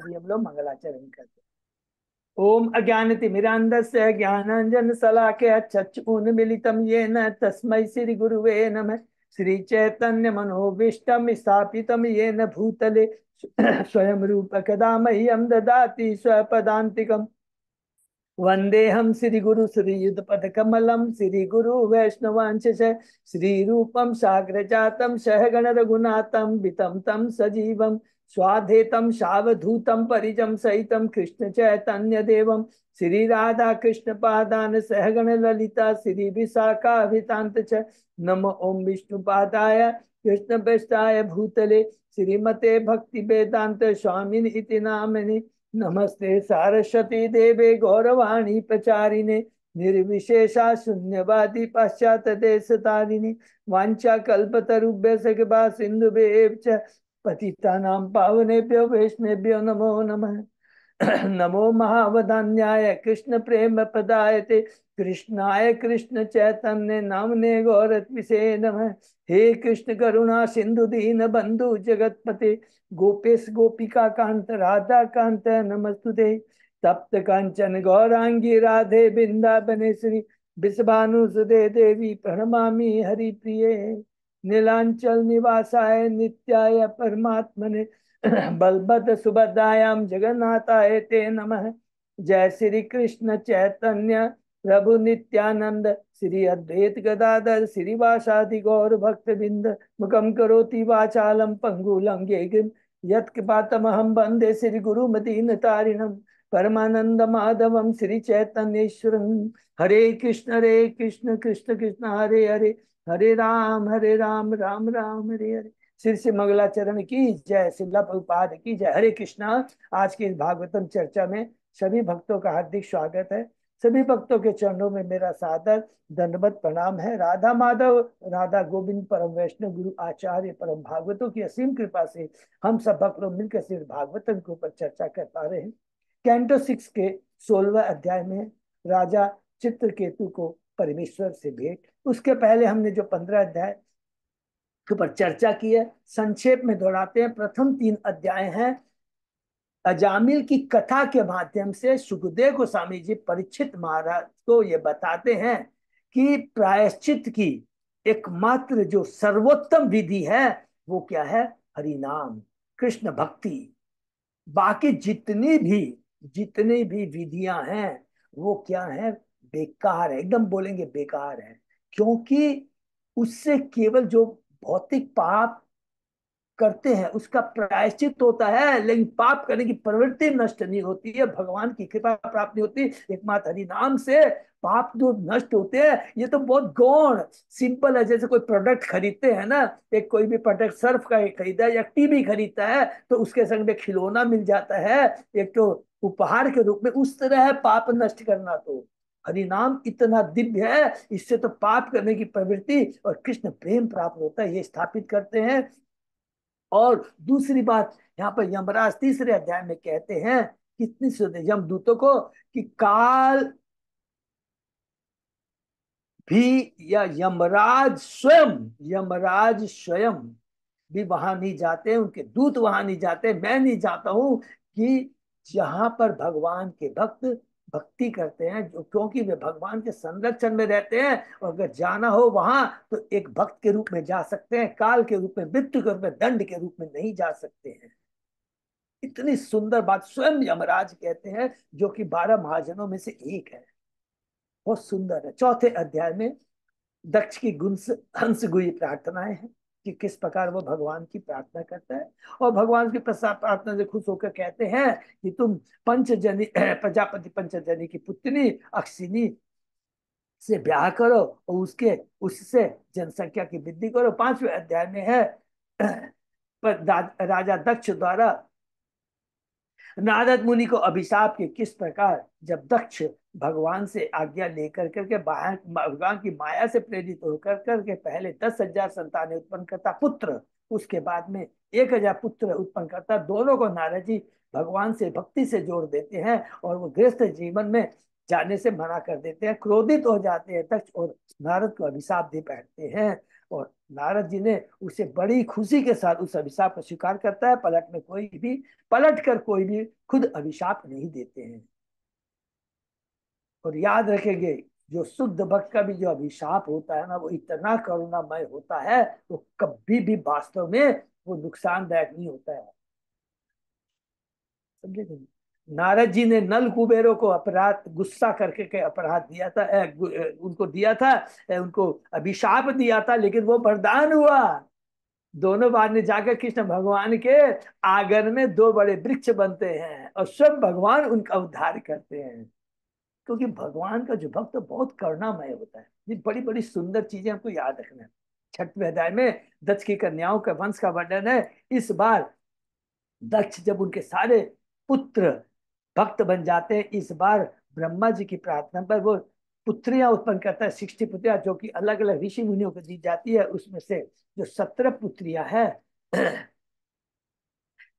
अभी हम लोग मंगलाचरण करते हैं। ओम अज्ञानतिमिरान्धस्य ज्ञानाञ्जन शलाकया चक्षुरुन्मीलितं येन तस्मै श्री गुरुवे नमः। श्री चैतन्य मनोभीष्टं स्थापितं येन भूतले स्वयं रूप कदा मह्यं ददाति स्वपदान्तिकम्। वंदेहम श्री गुरु श्रीयुत पद कमलम श्री गुरु वैष्णवांश श्री रूपम साग्र जातम सहगण रघुनाथम वितम तम सजीवम स्वाधेतम सावधूतम परिजम सहितम कृष्ण चैतन्य देवम श्री राधा कृष्ण पादान सहगण ललिता श्री विशाखाभितांत च नम ओम विष्णु पादाय कृष्ण प्रेष्ठाय भूतले श्रीमते भक्ति वेदांत स्वामिन इति नामनि नमस्ते सारस्वती देवे गौरवाणी प्रचारिणे निर्विशेषा शून्यवादी पाश्चात देश तारिणी वांछा कल्पतरुभ्य कृपा सिंधुभ्येव च पतितानां पावनेभ्यो वैष्णवेभ्यो नमो नमः। नमो महावदान्याय कृष्ण प्रेम प्रदायते कृष्णाय कृष्ण चैतन्य नामने गौरत्विषे नमः। हे कृष्ण करुणा सिंधु दीन बंधु जगतपते गोपेश गोपिका कांत राधा कांत नमस्तुते। तप्त कांचन गौरांगी राधे बिंदाबनेश्वरी विश्वानुसुदे देवी प्रणमामि हरिप्रिये। नीलांचल निवासाय नित्याय परमात्मने बलभद्र सुभद्रायाम जगन्नाथाय ते नमः। जय श्री कृष्ण चैतन्य प्रभु नित्यानंद श्री अद्वैत गदाधर श्रीवासादि गौर भक्त बिंद मुखम करोति वाचालम पंगुलंगे गिम यत्कृपातमहं वंदे श्री गुरुमदीन तारिणम परमानंद माधवम श्री चैतन्येश्वरम। हरे कृष्ण कृष्ण कृष्ण हरे हरे हरे राम राम राम हरे हरे। श्री श्री मंगलाचरण की जय, श्रीला प्रभुपाद की जय। हरे कृष्णा। आज की इस भागवतम चर्चा में सभी भक्तों का हार्दिक स्वागत है। सभी भक्तों के चरणों में मेरा सादर दंडवत प्रणाम है। राधा माधव राधा गोविंद परम वैष्णव गुरु आचार्य परम भागवतों की असीम कृपा से हम सब भक्त लोग मिलकर श्री भागवतम के ऊपर चर्चा कर पा रहे हैं। कैंटो 6 के 16वें अध्याय में राजा चित्रकेतु को परमेश्वर से भेंट। उसके पहले हमने जो 15 अध्याय के ऊपर चर्चा की है, संक्षेप में दोहराते हैं। प्रथम 3 अध्याय हैं अजामिल की कथा के माध्यम से सुखदेव गोस्वामी जी परीक्षित महाराज को ये बताते हैं कि प्रायश्चित की एकमात्र जो सर्वोत्तम विधि है वो क्या है? हरिनाम, कृष्ण भक्ति। बाकी जितनी भी विधियां हैं वो क्या है? बेकार है, एकदम बोलेंगे बेकार है। क्योंकि उससे केवल जो भौतिक पाप करते हैं उसका प्रायश्चित होता है, लेकिन पाप करने की प्रवृत्ति नष्ट नहीं होती है, भगवान की कृपा प्राप्त नहीं होती। एकमात्र हरि नाम से पाप जो नष्ट होते हैं। ये तो बहुत गौण सिंपल है। जैसे कोई प्रोडक्ट खरीदते हैं ना, एक कोई भी प्रोडक्ट सर्फ का खरीदा या टीवी खरीदता है तो उसके संग में खिलौना मिल जाता है एक तो उपहार के रूप में। उस तरह है पाप नष्ट करना। तो हरि नाम इतना दिव्य है, इससे तो पाप करने की प्रवृत्ति और कृष्ण प्रेम प्राप्त होता है, ये स्थापित करते हैं। और दूसरी बात यहाँ पर यमराज 3रे अध्याय में कहते हैं कितनी सुंदर यमदूतों को कि काल भी या यमराज स्वयं भी वहां नहीं जाते, उनके दूत वहां नहीं जाते। मैं नहीं जाता हूं कि जहां पर भगवान के भक्त भक्ति करते हैं, जो क्योंकि वे भगवान के संरक्षण में रहते हैं। और अगर जाना हो वहां तो एक भक्त के रूप में जा सकते हैं, काल के रूप में, मृत्यु के रूप में, दंड के रूप में नहीं जा सकते हैं। इतनी सुंदर बात स्वयं यमराज कहते हैं, जो कि 12 महाजनों में से एक है। बहुत सुंदर है। 4थे अध्याय में दक्ष की हंस गुई प्रार्थनाएं हैं कि किस प्रकार वो भगवान की प्रार्थना करता है। और भगवान की प्रसाद प्रार्थना से खुश होकर कहते हैं कि तुम पंचजनी प्रजापति पंचजनी की पुत्री अक्षिनी से ब्याह करो और उससे जनसंख्या की वृद्धि करो। 5वें अध्याय में है पर राजा दक्ष द्वारा नारद मुनि को अभिशाप के किस प्रकार जब दक्ष भगवान से आज्ञा लेकर करके भगवान की माया से प्रेरित होकर करके पहले 10,000 संतानें उत्पन्न करता पुत्र, उसके बाद में 1,000 पुत्र उत्पन्न करता। दोनों को नारद जी भगवान से भक्ति से जोड़ देते हैं और वो गृहस्थ जीवन में जाने से मना कर देते हैं। क्रोधित हो जाते हैं दक्ष और नारद को अभिशाप दे बैठते हैं। और नारद जी ने उसे बड़ी खुशी के साथ उस अभिशाप को स्वीकार करता है। पलट कर कोई भी खुद अभिशाप नहीं देते हैं। और याद रखेंगे, जो शुद्ध भक्त का भी जो अभिशाप होता है ना, वो इतना करुणामय होता है, वो कभी भी वास्तव में वो नुकसानदायक नहीं होता है। समझे कि नहीं? नारद जी ने नल कुबेरों को अपराध गुस्सा करके के अपराध दिया था, उनको दिया था, उनको अभिशाप दिया था, लेकिन वो वरदान हुआ। दोनों बार ने जाकर कृष्ण भगवान के आंगन में दो बड़े वृक्ष बनते हैं और सब भगवान उनका उद्धार करते हैं। क्योंकि भगवान का जो भक्त बहुत करुणामय होता है। ये बड़ी बड़ी सुंदर चीजें हमको याद रखना है। 6वें अध्याय में दक्ष की कन्याओं का वंश का वर्णन है। इस बार दक्ष जब उनके सारे पुत्र भक्त बन जाते हैं, इस बार ब्रह्मा जी की प्रार्थना पर वो पुत्रियां उत्पन्न करता है, 60 पुत्रियां, जो कि अलग अलग ऋषि मुनियों को दी जाती है। उसमें से जो 17 पुत्रियां हैं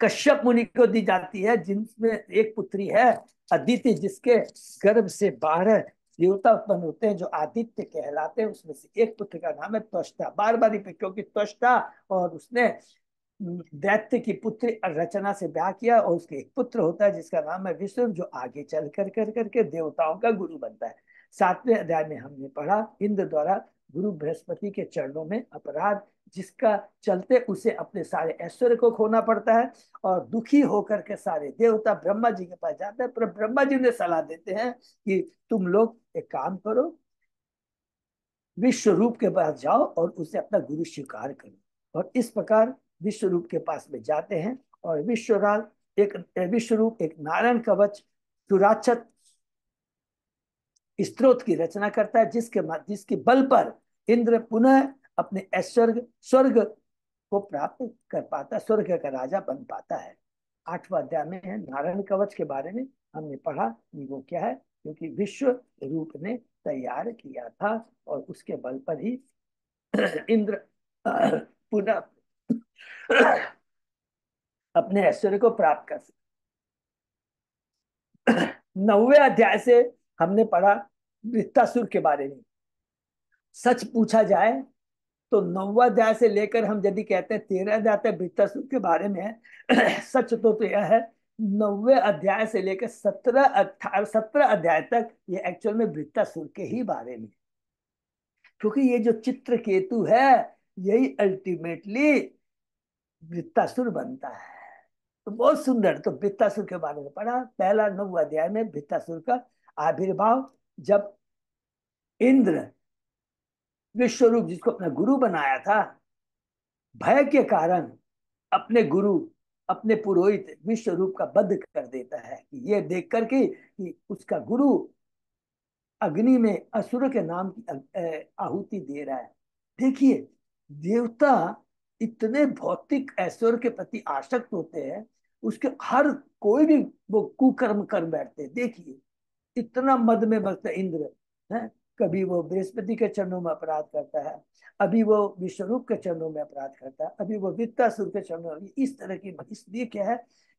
कश्यप मुनि को दी जाती है, जिनमें एक पुत्री है अदिति, जिसके गर्भ से 12 देवता उत्पन्न होते हैं जो आदित्य कहलाते हैं। उसमें से एक पुत्र का नाम है त्वष्टा। बार बार क्योंकि त्वष्टा और उसने दैत्य की पुत्री रचना से ब्याह किया, और उसके एक पुत्र होता है जिसका नाम है विष्णु, जो आगे चल कर कर करके देवताओं का गुरु बनता है। 7वें अध्याय में हमने पढ़ा इंद्र द्वारा गुरु बृहस्पति के चरणों में अपराध, जिसका चलते उसे अपने सारे ऐश्वर्य को खोना पड़ता है, और दुखी होकर के सारे देवता ब्रह्मा जी के पास जाते हैं। पर ब्रह्मा जी ने सलाह देते हैं कि तुम लोग एक काम करो, विश्व रूप के पास जाओ और उसे अपना गुरु स्वीकार करो। और इस प्रकार विश्व रूप के पास में जाते हैं, और विश्व रूप एक नारायण कवच सुराक्षत स्तोत्र की रचना करता है, जिसके बल पर इंद्र पुनः अपने ऐश्वर्य स्वर्ग को प्राप्त कर पाता है, स्वर्ग का राजा बन पाता है। 8वां अध्याय में है नारायण कवच के बारे में हमने पढ़ा कि वो क्या है, क्योंकि विश्व रूप ने तैयार किया था, और उसके बल पर ही इंद्र पुनः अपने ऐश्वर्य को प्राप्त कर सकते। 9वें अध्याय से हमने पढ़ा वृत्तासुर के बारे में। सच पूछा जाए तो 9वां अध्याय से लेकर हम यदि कहते हैं 13 अध्याय तक वृत्तासुर के बारे में है, सच तो यह है 9वें अध्याय से लेकर 17 अध्याय तक ये एक्चुअल में वृत्तासुर के ही बारे में, क्योंकि ये जो चित्र केतु है यही अल्टीमेटली वृत्तासुर बनता है। तो बहुत सुंदर, तो वृत्तासुर के बारे में पढ़ा। पहला 9वां अध्याय में वृत्तासुर का आविर्भाव, जब इंद्र विश्वरूप जिसको अपना गुरु बनाया था, भय के कारण अपने गुरु अपने पुरोहित विश्व रूप का वध कर देता है, ये देख करके कि उसका गुरु अग्नि में असुर के नाम की आहुति दे रहा है। देखिए, देवता इतने भौतिक ऐश्वर्य के प्रति आसक्त होते हैं, उसके हर कोई भी वो कुकर्म कर बैठते हैं। देखिए, इतना मद में मस्त है इंद्र है। कभी वो बृहस्पति के चरणों में अपराध करता है, अभी वो विश्वरूप के चरणों में अपराध करता है, अभी वो वित्तासुर के चरणों में। इस तरह की, इसलिए क्या है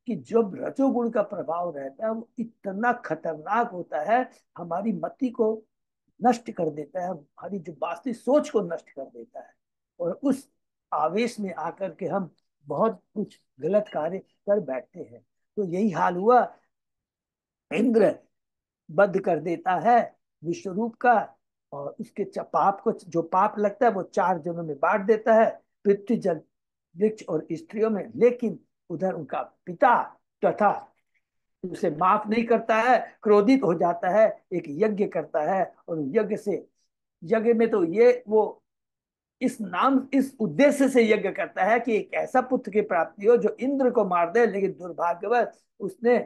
कि जो रजोगुण का प्रभाव रहता है वो इतना खतरनाक होता है, हमारी मति को नष्ट कर देता है, हमारी जो वास्तविक सोच को नष्ट कर देता है, और उस आवेश में आकर के हम बहुत कुछ गलत कार्य कर बैठते हैं। तो यही हाल हुआ, इंद्र बद्ध कर देता है विश्वरूप का, और उसके पाप को, जो पाप लगता है वो 4 जनों में बांट देता है, पृथ्वी जल वृक्ष और स्त्रियों में। लेकिन उधर उनका पिता तथा उसे माफ नहीं करता है, क्रोधित हो जाता है, एक यज्ञ करता है, और यज्ञ से, यज्ञ में तो ये वो इस उद्देश्य से यज्ञ करता है कि एक ऐसा पुत्र की प्राप्ति हो जो इंद्र को मार दे। लेकिन दुर्भाग्यवश उसने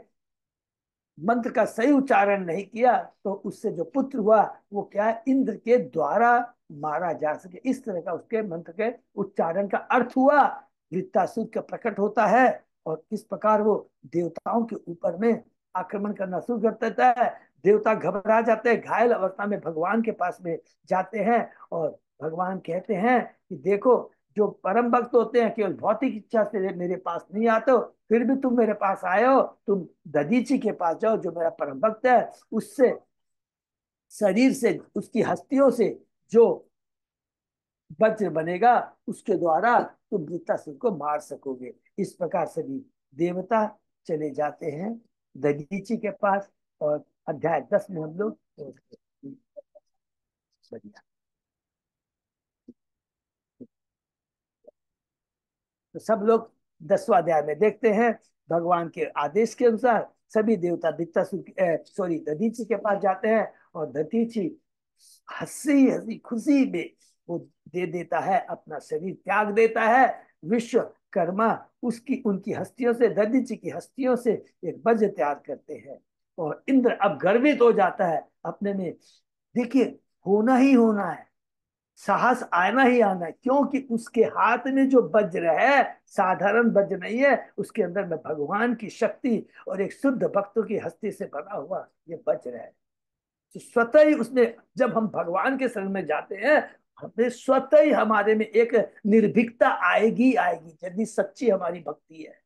मंत्र का सही उच्चारण नहीं किया, तो उससे जो पुत्र हुआ वो क्या है, इंद्र के द्वारा मारा जा सके, इस तरह का उसके मंत्र के उच्चारण का अर्थ हुआ। वृत्तासुर का प्रकट होता है, और इस प्रकार वो देवताओं के ऊपर में आक्रमण करना शुरू कर देता है। देवता घबरा जाते हैं, घायल अवस्था में भगवान के पास में जाते हैं, और भगवान कहते हैं कि देखो, जो परम भक्त होते हैं केवल भौतिक इच्छा से मेरे पास नहीं आते हो, फिर भी तुम मेरे पास आए हो। तुम दधीची के पास जाओ जो मेरा परम भक्त है, उससे शरीर से, उसकी हस्तियों से जो वज्र बनेगा, उसके द्वारा तुम वृत्तासुर को मार सकोगे। इस प्रकार सभी देवता चले जाते हैं दधीचि के पास। और अध्याय 10 में हम लोग बढ़िया। तो सब लोग 10वां अध्याय में देखते हैं, भगवान के आदेश के अनुसार सभी देवता सॉरी दधीचि के पास जाते हैं। और दधीचि हंसी हंसी खुशी में वो दे देता है, अपना शरीर त्याग देता है। विश्वकर्मा उसकी उनकी हस्तियों से, दधीचि की हस्तियों से एक वज्र तैयार करते हैं। और इंद्र अब गर्वित हो जाता है अपने में। देखिए, होना ही होना है, साहस आना ही आना है, क्योंकि उसके हाथ में जो वज्र है साधारण वज्र नहीं है, उसके अंदर में भगवान की शक्ति और एक शुद्ध भक्तों की हस्ती से बना हुआ ये वज्र है। तो स्वतः ही उसने, जब हम भगवान के शरण में जाते हैं, हमें स्वतः ही हमारे में एक निर्भीकता आएगी आएगी, यदि सच्ची हमारी भक्ति है,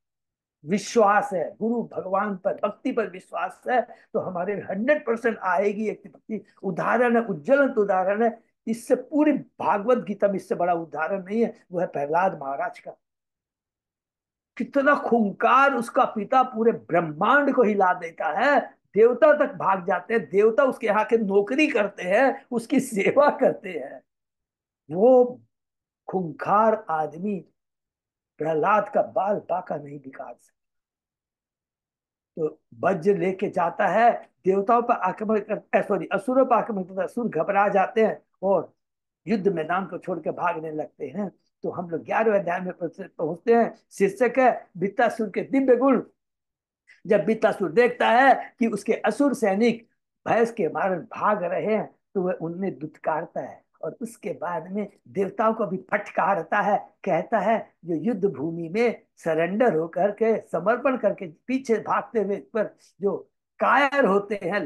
विश्वास है, गुरु भगवान पर भक्ति पर विश्वास है, तो हमारे 100% आएगी एक भक्ति। उदाहरण है, उज्ज्वलंत उदाहरण है, इससे पूरी भागवत गीता में इससे बड़ा उदाहरण नहीं है, वो है प्रहलाद महाराज का। कितना खूंखार उसका पिता पूरे ब्रह्मांड को हिला देता है, देवता तक भाग जाते हैं, देवता उसके यहाँ के नौकरी करते हैं, उसकी सेवा करते हैं। वो खूंखार आदमी प्रहलाद का बाल बाका नहीं बिगाड़ सकता। तो वज्र लेके जाता है, देवताओं पर आक्रमण कर, सॉरी असुरों पर आक्रमण करता है। असुर घबरा जाते हैं और युद्ध मैदान को छोड़ के भागने लगते हैं। तो हम लोग 11वें अध्याय में पहुंचते हैं। शीर्षक है वृत्तासुर के दिव्य गुण। जब वृत्तासुर देखता है कि उसके असुर सैनिक भैंस के मारण भाग रहे हैं, तो वह उनमें दुत्कारता है और उसके बाद में देवताओं को भी फटकारता है। कहता है, जो युद्ध भूमि में सरेंडर होकर के, समर्पण करके पीछे भागते हुए पर जो कायर होते हैं,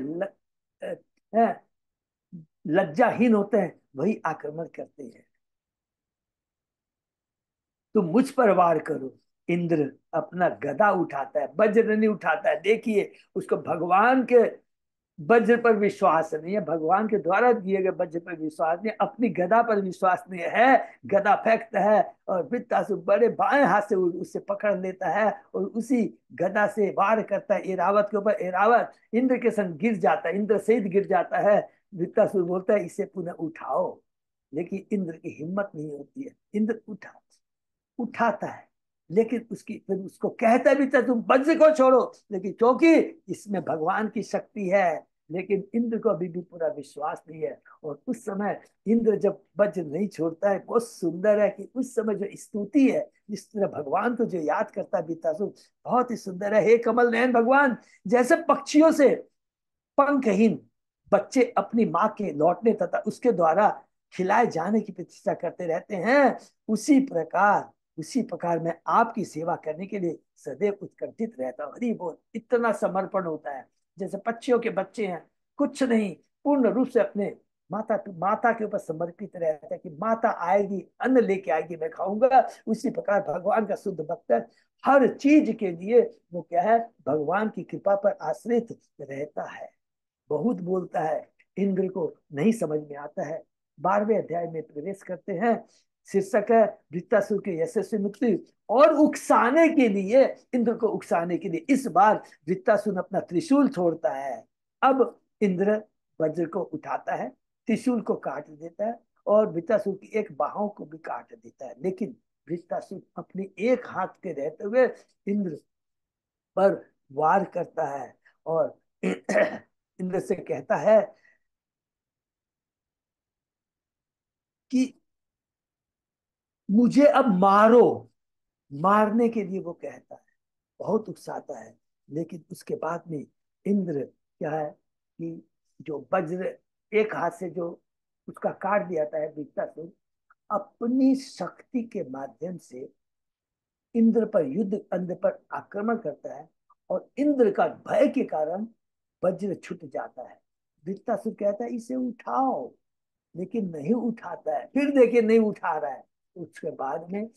लज्जाहीन होते हैं, वही आक्रमण करते हैं। तुम मुझ पर वार करो। इंद्र अपना गदा उठाता है, वज्र नहीं उठाता है। देखिए, उसको भगवान के वज्र पर विश्वास नहीं है, भगवान के द्वारा दिए गए वज्र पर विश्वास नहीं, अपनी गदा पर विश्वास नहीं है। गदा फेंकता है और वृत्तासुर बड़े बाएं हाथ से उससे पकड़ लेता है और उसी गदा से वार करता है एरावत के ऊपर। एरावत इंद्र के संग गिर जाता है, इंद्र सहित गिर जाता है। वृत्तासुर बोलता है, इसे पुनः उठाओ, लेकिन इंद्र की हिम्मत नहीं होती है। इंद्र उठाता है, लेकिन उसकी फिर उसको कहता भी था, तुम वज्र को छोड़ो, लेकिन क्योंकि इसमें भगवान की शक्ति है। लेकिन इंद्र को अभी भी पूरा विश्वास नहीं है। और उस समय इंद्र जब वज्र नहीं छोड़ता है, बहुत सुंदर है कि उस समय जो स्तुति है, जिस तरह भगवान को जो याद करता है बीतासुर, बहुत ही सुंदर है। हे कमल नयन भगवान, जैसे पक्षियों से पंखहीन बच्चे अपनी माँ के लौटने तथा उसके द्वारा खिलाए जाने की प्रतीक्षा करते रहते हैं, उसी प्रकार मैं आपकी सेवा करने के लिए सदैव उत्कंठित रहता हूँ। हरि बोल। इतना समर्पण होता है, जैसे पक्षियों के बच्चे हैं, कुछ नहीं, पूर्ण रूप से अपने माता के ऊपर समर्पित रहता है कि माता आएगी, अन्न लेके आएगी, मैं खाऊंगा। उसी प्रकार भगवान का शुद्ध भक्त है, हर चीज के लिए वो क्या है, भगवान की कृपा पर आश्रित रहता है। बहुत बोलता है, इंद्र को नहीं समझ में आता है। 12वें अध्याय में प्रवेश करते हैं। शीर्षक है वृत्तासुर के यशस्वी मुक्ति। और उकसाने के लिए, इंद्र को उकसाने के लिए इस बार वृत्तासुर अपना त्रिशूल छोड़ता है। अब इंद्र वज्र को उठाता है, त्रिशूल को काट देता है और वृत्तासुर की एक बाहों को भी काट देता है। लेकिन वृत्तासुर अपने एक हाथ के रहते हुए इंद्र पर वार करता है और इंद्र से कहता है कि मुझे अब मारो। मारने के लिए वो कहता है, बहुत उकसाता है। लेकिन उसके बाद में इंद्र क्या है कि जो वज्र एक हाथ से जो उसका काट दिया था है वृत्तासुर, अपनी शक्ति के माध्यम से इंद्र पर युद्ध, इंद्र पर आक्रमण करता है। और इंद्र का भय के कारण वज्र छूट जाता है। वृत्तासुर कहता है, इसे उठाओ, लेकिन नहीं उठाता है। फिर देखिए, नहीं उठा रहा है। उसके बाद में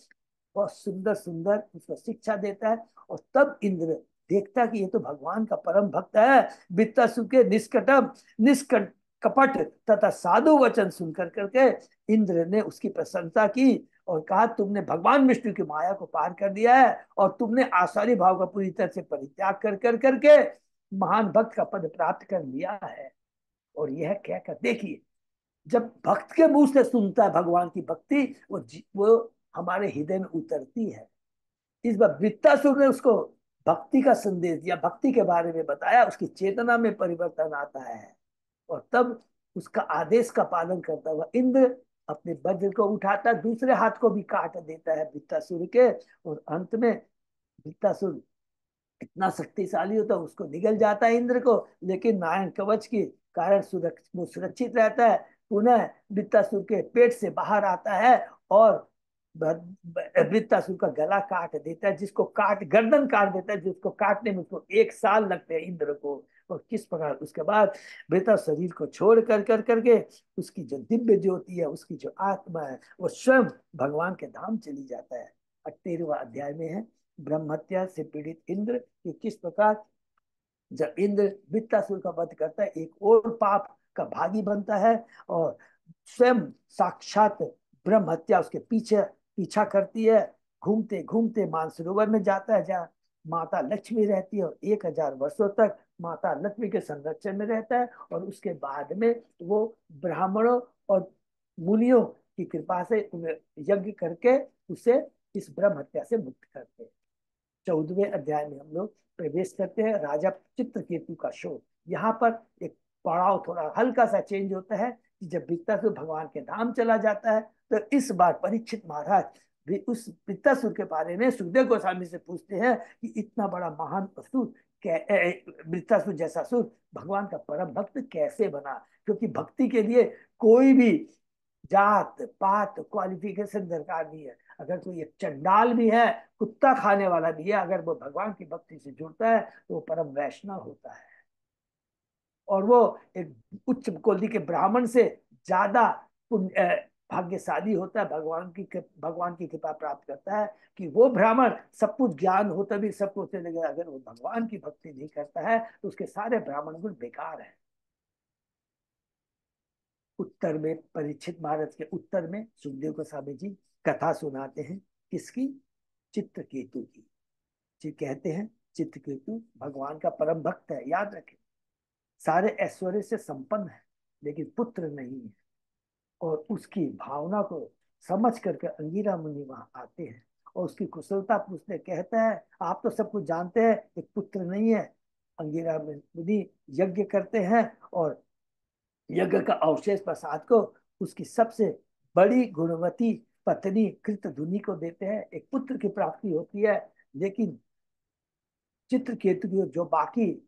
बहुत सुंदर सुंदर उसको शिक्षा देता है। और तब इंद्र देखता है कि ये तो भगवान का परम भक्त है, वृत्तासुर के निष्कटम निष्कट कपट तथा साधु वचन सुनकर करके इंद्र ने उसकी प्रशंसा की और कहा, तुमने भगवान विष्णु की माया को पार कर दिया है और तुमने आसारी भाव का पूरी तरह से परित्याग कर कर करके महान भक्त का पद प्राप्त कर लिया है। और यह कहकर देखिए, जब भक्त के मुंह से सुनता है भगवान की भक्ति, वो हमारे हृदय में उतरती है। इस बार वृत्तासुर ने उसको भक्ति का संदेश दिया, भक्ति के बारे में बताया, उसकी चेतना में परिवर्तन आता है और तब उसका आदेश का पालन करता हुआ इंद्र अपने वज्र को उठाता, दूसरे हाथ को भी काट देता है वृत्तासुर के। और अंत में वृत्तासुर इतना शक्तिशाली होता है, उसको निगल जाता है इंद्र को, लेकिन नारायण कवच के कारण वो सुरक्षित रहता है। पुनः वृत्तासुर के पेट से बाहर आता है और वृत्तासुर का गला काट देता है, जिसको काट गर्दन काट देता है, जिसको काटने में उसको 1 साल लगते हैं इंद्र को। और किस प्रकार उसके बाद वृत्ता शरीर को छोड़ कर कर करके उसकी जो दिव्य ज्योति है, उसकी जो आत्मा है, वो स्वयं भगवान के धाम चली जाता है। 13वां अध्याय में है ब्रह्महत्या से पीड़ित इंद्र कि किस प्रकार जब इंद्र वृत्तासुर का वध करता है, एक और पाप का भागी बनता है और स्वयं साक्षात ब्रह्म हत्या उसके पीछे पीछा करती है। घूमते घूमते मानसरोवर में जाता है, जहाँ माता लक्ष्मी रहती है और 1000 वर्षों तक माता लक्ष्मी के संरक्षण में रहता है। और उसके बाद में वो ब्राह्मणों और मुनियों की कृपा से यज्ञ करके उसे इस ब्रह्म हत्या से मुक्त करते हैं। 14वें अध्याय में हम लोग प्रवेश करते हैं, राजा चित्रकेतु का शोध। यहाँ पर एक पड़ाव थोड़ा हल्का सा चेंज होता है कि जब वृत्तासुर भगवान के धाम चला जाता है, तो इस बार परीक्षित महाराज भी उस वृत्तासुर के बारे में सुखदेव गोस्वामी से पूछते हैं कि इतना बड़ा महान असुर, वृत्तासुर जैसा असुर भगवान का परम भक्त कैसे बना। क्योंकि भक्ति के लिए कोई भी जात पात क्वालिफिकेशन दरकार नहीं है। अगर कोई एक चंडाल भी है, कुत्ता खाने वाला भी है, अगर वो भगवान की भक्ति से जुड़ता है तो वो परम वैष्णव होता है और वो एक उच्च कोटि के ब्राह्मण से ज्यादा भाग्यशाली होता है। भगवान की कृपा प्राप्त करता है कि वो ब्राह्मण सब कुछ ज्ञान हो तभी सब कुछ लगेगा, अगर वो भगवान की भक्ति नहीं करता है तो उसके सारे ब्राह्मण गुण बेकार है। उत्तर में परीक्षित महाराज के उत्तर में सुखदेव गोस्वामी जी कथा सुनाते हैं, किसकी? चित्रकेतु की। जी कहते हैं चित्रकेतु भगवान का परम भक्त है, याद रखें, सारे ऐश्वर्य से संपन्न है लेकिन पुत्र नहीं है। और उसकी भावना को समझ करके अंगिरा मुनि वहां आते हैं और उसकी कुशलता पूछते, कहता है आप तो सब कुछ जानते हैं, एक पुत्र नहीं है। अंगिरा मुनि यज्ञ करते हैं और यज्ञ का अवशेष प्रसाद को उसकी सबसे बड़ी गुणवती पत्नी कृतधुनी को देते हैं, एक पुत्र की प्राप्ति होती है। लेकिन चित्रकेतु की जो बाकी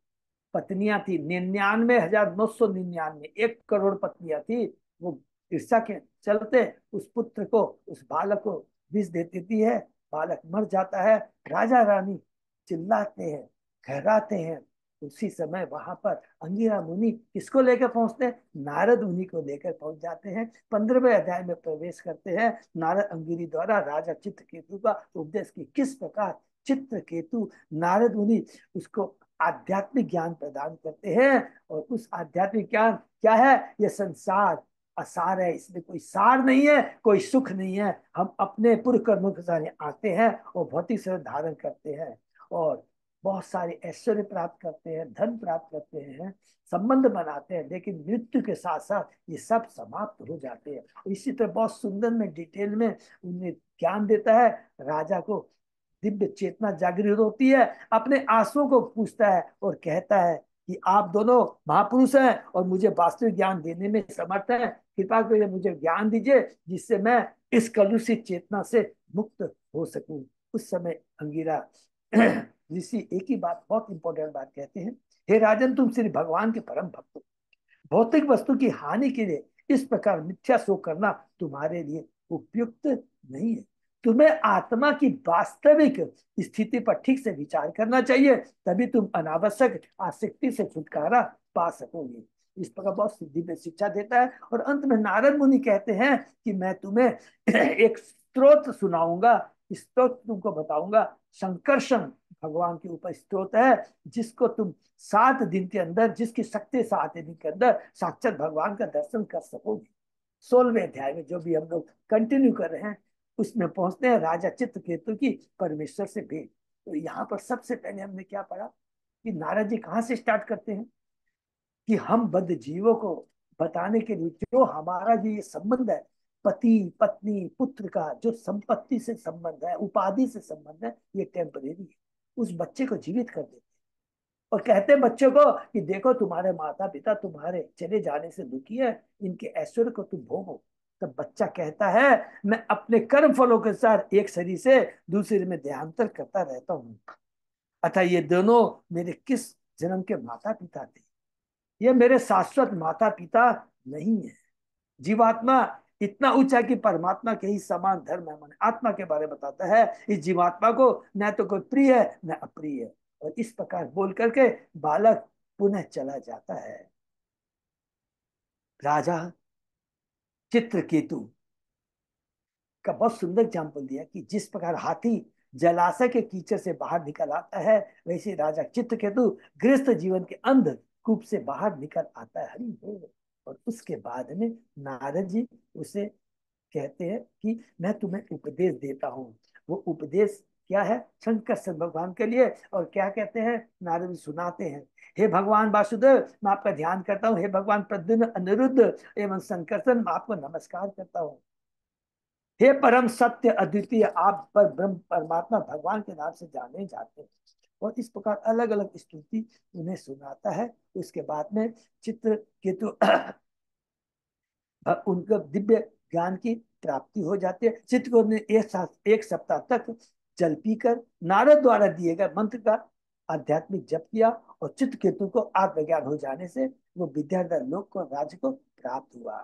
पत्नियां थी, 99,999, 1 करोड़ पत्नियां थी, वो ईर्षा के चलते उस पुत्र को, उस बालक को विष दे देती है। बालक मर जाता है। राजा रानी चिल्लाते हैं, घबराते हैं। उसी समय वहां पर अंगिरा मुनि किसको लेकर पहुंचते हैं? नारद मुनि को लेकर पहुंच जाते हैं। 15वें अध्याय में प्रवेश करते हैं। नारद अंगिरी द्वारा राजा चित्रकेतु का उपदेश की किस प्रकार चित्रकेतु नारद मुनि उसको आध्यात्मिक ज्ञान प्रदान करते हैं। और उस आध्यात्मिक ज्ञान क्या है? ये संसार असार है, इसमें कोई सार नहीं है, कोई सुख नहीं है। हम अपने पूर्व कर्मों के साथ आते हैं और भौतिक शरीर धारण करते हैं और बहुत सारे ऐश्वर्य प्राप्त करते हैं, धन प्राप्त करते हैं, संबंध बनाते हैं, लेकिन मृत्यु के साथ साथ ये सब समाप्त हो जाते हैं। इसी तरह बहुत सुंदर में डिटेल में उन्हें ज्ञान देता है। राजा को दिव्य चेतना जागृत होती है, अपने आंसुओं को पूछता है और कहता है कि आप दोनों महापुरुष हैं और मुझे वास्तविक ज्ञान देने में समर्थ हैं, कृपा करके मुझे ज्ञान दीजिए जिससे मैं इस कलुषित चेतना से मुक्त हो सकूं। उस समय अंगिरा ऋषि एक ही बात, बहुत इंपॉर्टेंट बात कहते हैं, हे राजन, तुम श्री भगवान के परम भक्त हो। भौतिक वस्तु की हानि के लिए इस प्रकार मिथ्या शोक करना तुम्हारे लिए उपयुक्त नहीं है। तुम्हें आत्मा की वास्तविक स्थिति पर ठीक से विचार करना चाहिए, तभी तुम अनावश्यक आसक्ति से छुटकारा पा सकोगे। इस प्रकार बहुत सिद्धि में शिक्षा देता है। और अंत में नारद मुनि कहते हैं कि मैं तुम्हें एक स्त्रोत सुनाऊंगा, स्त्रोत तुमको बताऊंगा, संकर्षण भगवान के ऊपर स्तोत्र है, जिसको तुम 7 दिन के अंदर, जिसकी शक्ति 7 दिन के अंदर साक्षात भगवान का दर्शन कर सकोगे। 16वें अध्याय में जो भी हम लोग कंटिन्यू कर रहे हैं, उसमें पहुंचते हैं राजा चित्रकेतु की परमेश्वर से भेंट। तो यहाँ पर सबसे पहले हमने क्या पढ़ा कि नारद जी कहाँ से स्टार्ट करते हैं कि हम बद्ध जीवों को बताने के लिए जो हमारा जो ये संबंध है, पति पत्नी पुत्र का जो संपत्ति से संबंध है, उपाधि से संबंध है, ये टेम्परेरी है। उस बच्चे को जीवित कर देते और कहते हैं बच्चों को कि देखो तुम्हारे माता पिता तुम्हारे चले जाने से दुखी है, इनके ऐश्वर्य को तुम भोगो। तब बच्चा कहता है मैं अपने कर्म फलों के साथ एक शरीर से दूसरे में देहांतर करता रहता हूँ, अतः ये दोनों मेरे किस जन्म के माता पिता थे, ये मेरे शाश्वत माता पिता नहीं है। जीवात्मा इतना ऊंचा कि परमात्मा के ही समान धर्म है, मन आत्मा के बारे में बताता है। इस जीवात्मा को न तो कोई प्रिय है न अप्रिय है। और इस प्रकार बोल करके बालक पुनः चला जाता है। राजा चित्रकेतु का बहुत सुंदर एग्जाम्पल दिया कि जिस प्रकार हाथी जलाशय के कीचड़ से बाहर निकल आता है, वैसे राजा चित्रकेतु गृहस्थ जीवन के अंधकूप से बाहर निकल आता है। हरि बोल। और उसके बाद में नारद जी उसे कहते हैं कि मैं तुम्हें उपदेश देता हूँ। वो उपदेश क्या है? शंकर भगवान के लिए। और क्या कहते हैं? नारद जी सुनाते हैं, हे भगवान वासुदेव, मैं आपका ध्यान करता हूँ। हे भगवान प्रद्युम्न अनिरुद्ध एवं संकर्षण, मैं आपको नमस्कार करता हूँ। हे परम सत्य अद्वितीय, आप पर ब्रह्म परमात्मा भगवान के नाम से जाने जाते हैं। और इस प्रकार अलग अलग स्तुति उन्हें सुनाता है। उसके बाद में चित्रकेतु उनको दिव्य ज्ञान की प्राप्ति हो जाती है। चित्रकेतु ने एक सप्ताह तक जल पीकर नारद द्वारा दिए गए मंत्र का आध्यात्मिक जप किया और चित्रकेतु को आत्मज्ञान हो जाने से वो विद्याधर लोक को राज्य को प्राप्त हुआ।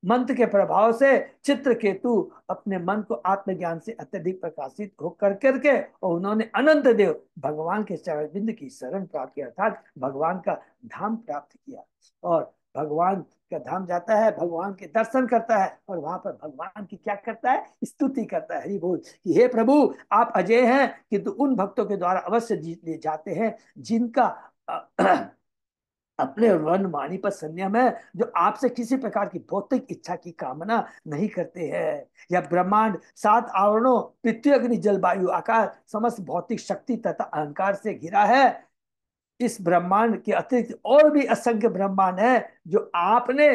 मंत्र के प्रभाव से चित्रकेतु अपने मन को आत्मज्ञान से अत्यधिक प्रकाशित होकर करके और उन्होंने अनंत देव भगवान के चरण बिंद की शरण प्राप्त किया, अर्थात भगवान का धाम प्राप्त किया। और भगवान का धाम जाता है, भगवान के दर्शन करता है और वहां पर भगवान की क्या करता है? स्तुति करता है। हरि बोल कि हे प्रभु, आप अजय हैं किंतु उन भक्तों के द्वारा अवश्य जीत ले जाते हैं जिनका अपने वन वाणी पर संयम है, जो आपसे किसी प्रकार की भौतिक इच्छा की कामना नहीं करते हैं। यह ब्रह्मांड 7 आवरणों पृथ्वी अग्नि जल वायु आकाश समस्त भौतिक शक्ति तथा अहंकार से घिरा है। इस ब्रह्मांड के अतिरिक्त और भी असंख्य ब्रह्मांड है जो आपने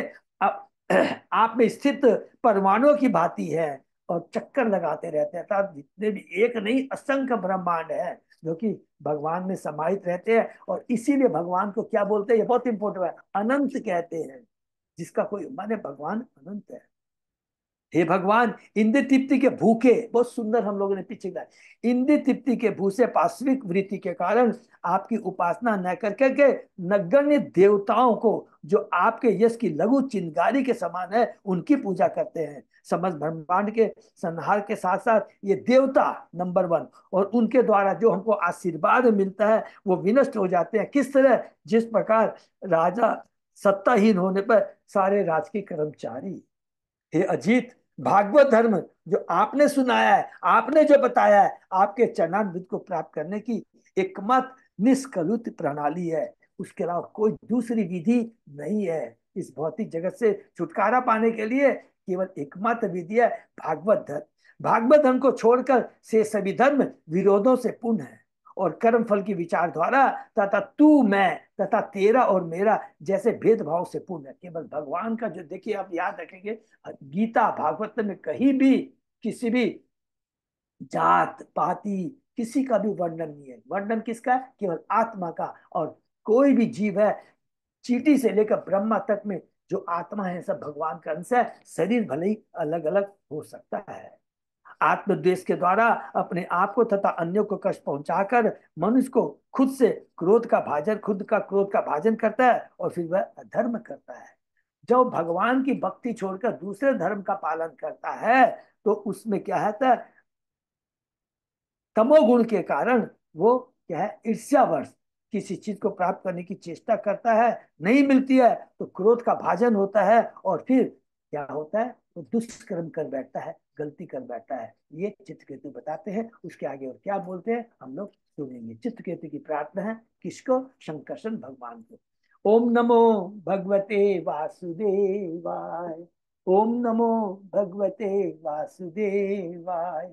आप में स्थित परमाणुओं की भांति है और चक्कर लगाते रहते हैं। अर्थात जितने भी एक नहीं असंख्य ब्रह्मांड है जो कि भगवान में समाहित रहते हैं। और इसीलिए भगवान को क्या बोलते हैं? ये बहुत इंपॉर्टेंट है, अनंत कहते हैं। जिसका कोई माने भगवान अनंत है। हे भगवान, इंद्र तृप्ति के भूखे, बहुत सुंदर हम लोगों ने पीछे कहा, इंद्र तृप्ति के भूसे पाश्विक वृत्ति के कारण आपकी उपासना न करके के नगण्य देवताओं को जो आपके यश की लघु चिंगारी के समान है उनकी पूजा करते हैं। समस्त ब्रह्मांड के संहार के साथ साथ ये देवता नंबर 1 और उनके द्वारा जो हमको आशीर्वाद मिलता है वो विनष्ट हो जाते हैं। किस तरह? जिस प्रकार राजा सत्ताहीन होने पर सारे राजकीय कर्मचारी, हे अजीत, भागवत धर्म जो आपने सुनाया है, आपने जो बताया है, आपके चरणामृत को प्राप्त करने की एकमात्र निष्कलुष प्रणाली है। उसके अलावा कोई दूसरी विधि नहीं है। इस भौतिक जगत से छुटकारा पाने के लिए केवल एकमात्र विधि है भागवत धर्म। भागवत धर्म को छोड़कर से सभी धर्म विरोधों से पूर्ण है और कर्म फल की विचार द्वारा तथा तू मैं तथा तेरा और मेरा जैसे भेदभाव से पूर्ण है। केवल भगवान का जो, देखिए आप याद रखेंगे, गीता भागवत में कहीं भी किसी भी जात पाति किसी का भी वर्णन नहीं है। वर्णन किसका है? केवल आत्मा का। और कोई भी जीव है, चींटी से लेकर ब्रह्मा तक में जो आत्मा है सब भगवान का अंश है। शरीर भले ही अलग अलग हो सकता है। आत्मद्वेष के द्वारा अपने आप को तथा अन्यों को कष्ट पहुंचाकर मनुष्य को खुद का क्रोध का भाजन करता है और फिर वह अधर्म करता है। जब भगवान की भक्ति छोड़कर दूसरे धर्म का पालन करता है तो उसमें क्या है? तमोगुण के कारण वो क्या है? ईर्ष्यावश किसी चीज को प्राप्त करने की चेष्टा करता है, नहीं मिलती है तो क्रोध का भाजन होता है और फिर क्या होता है? वो दुष्कर्म कर बैठता है, गलती कर बैठता है। ये चित्रकेतु बताते हैं। उसके आगे और क्या बोलते हैं हम लोग सुनेंगे। चित्रकेतु की प्रार्थना है किसको? शंकरशन भगवान को। ओम नमो भगवते वासुदेवाय। ओम नमो भगवते वासुदेवाय।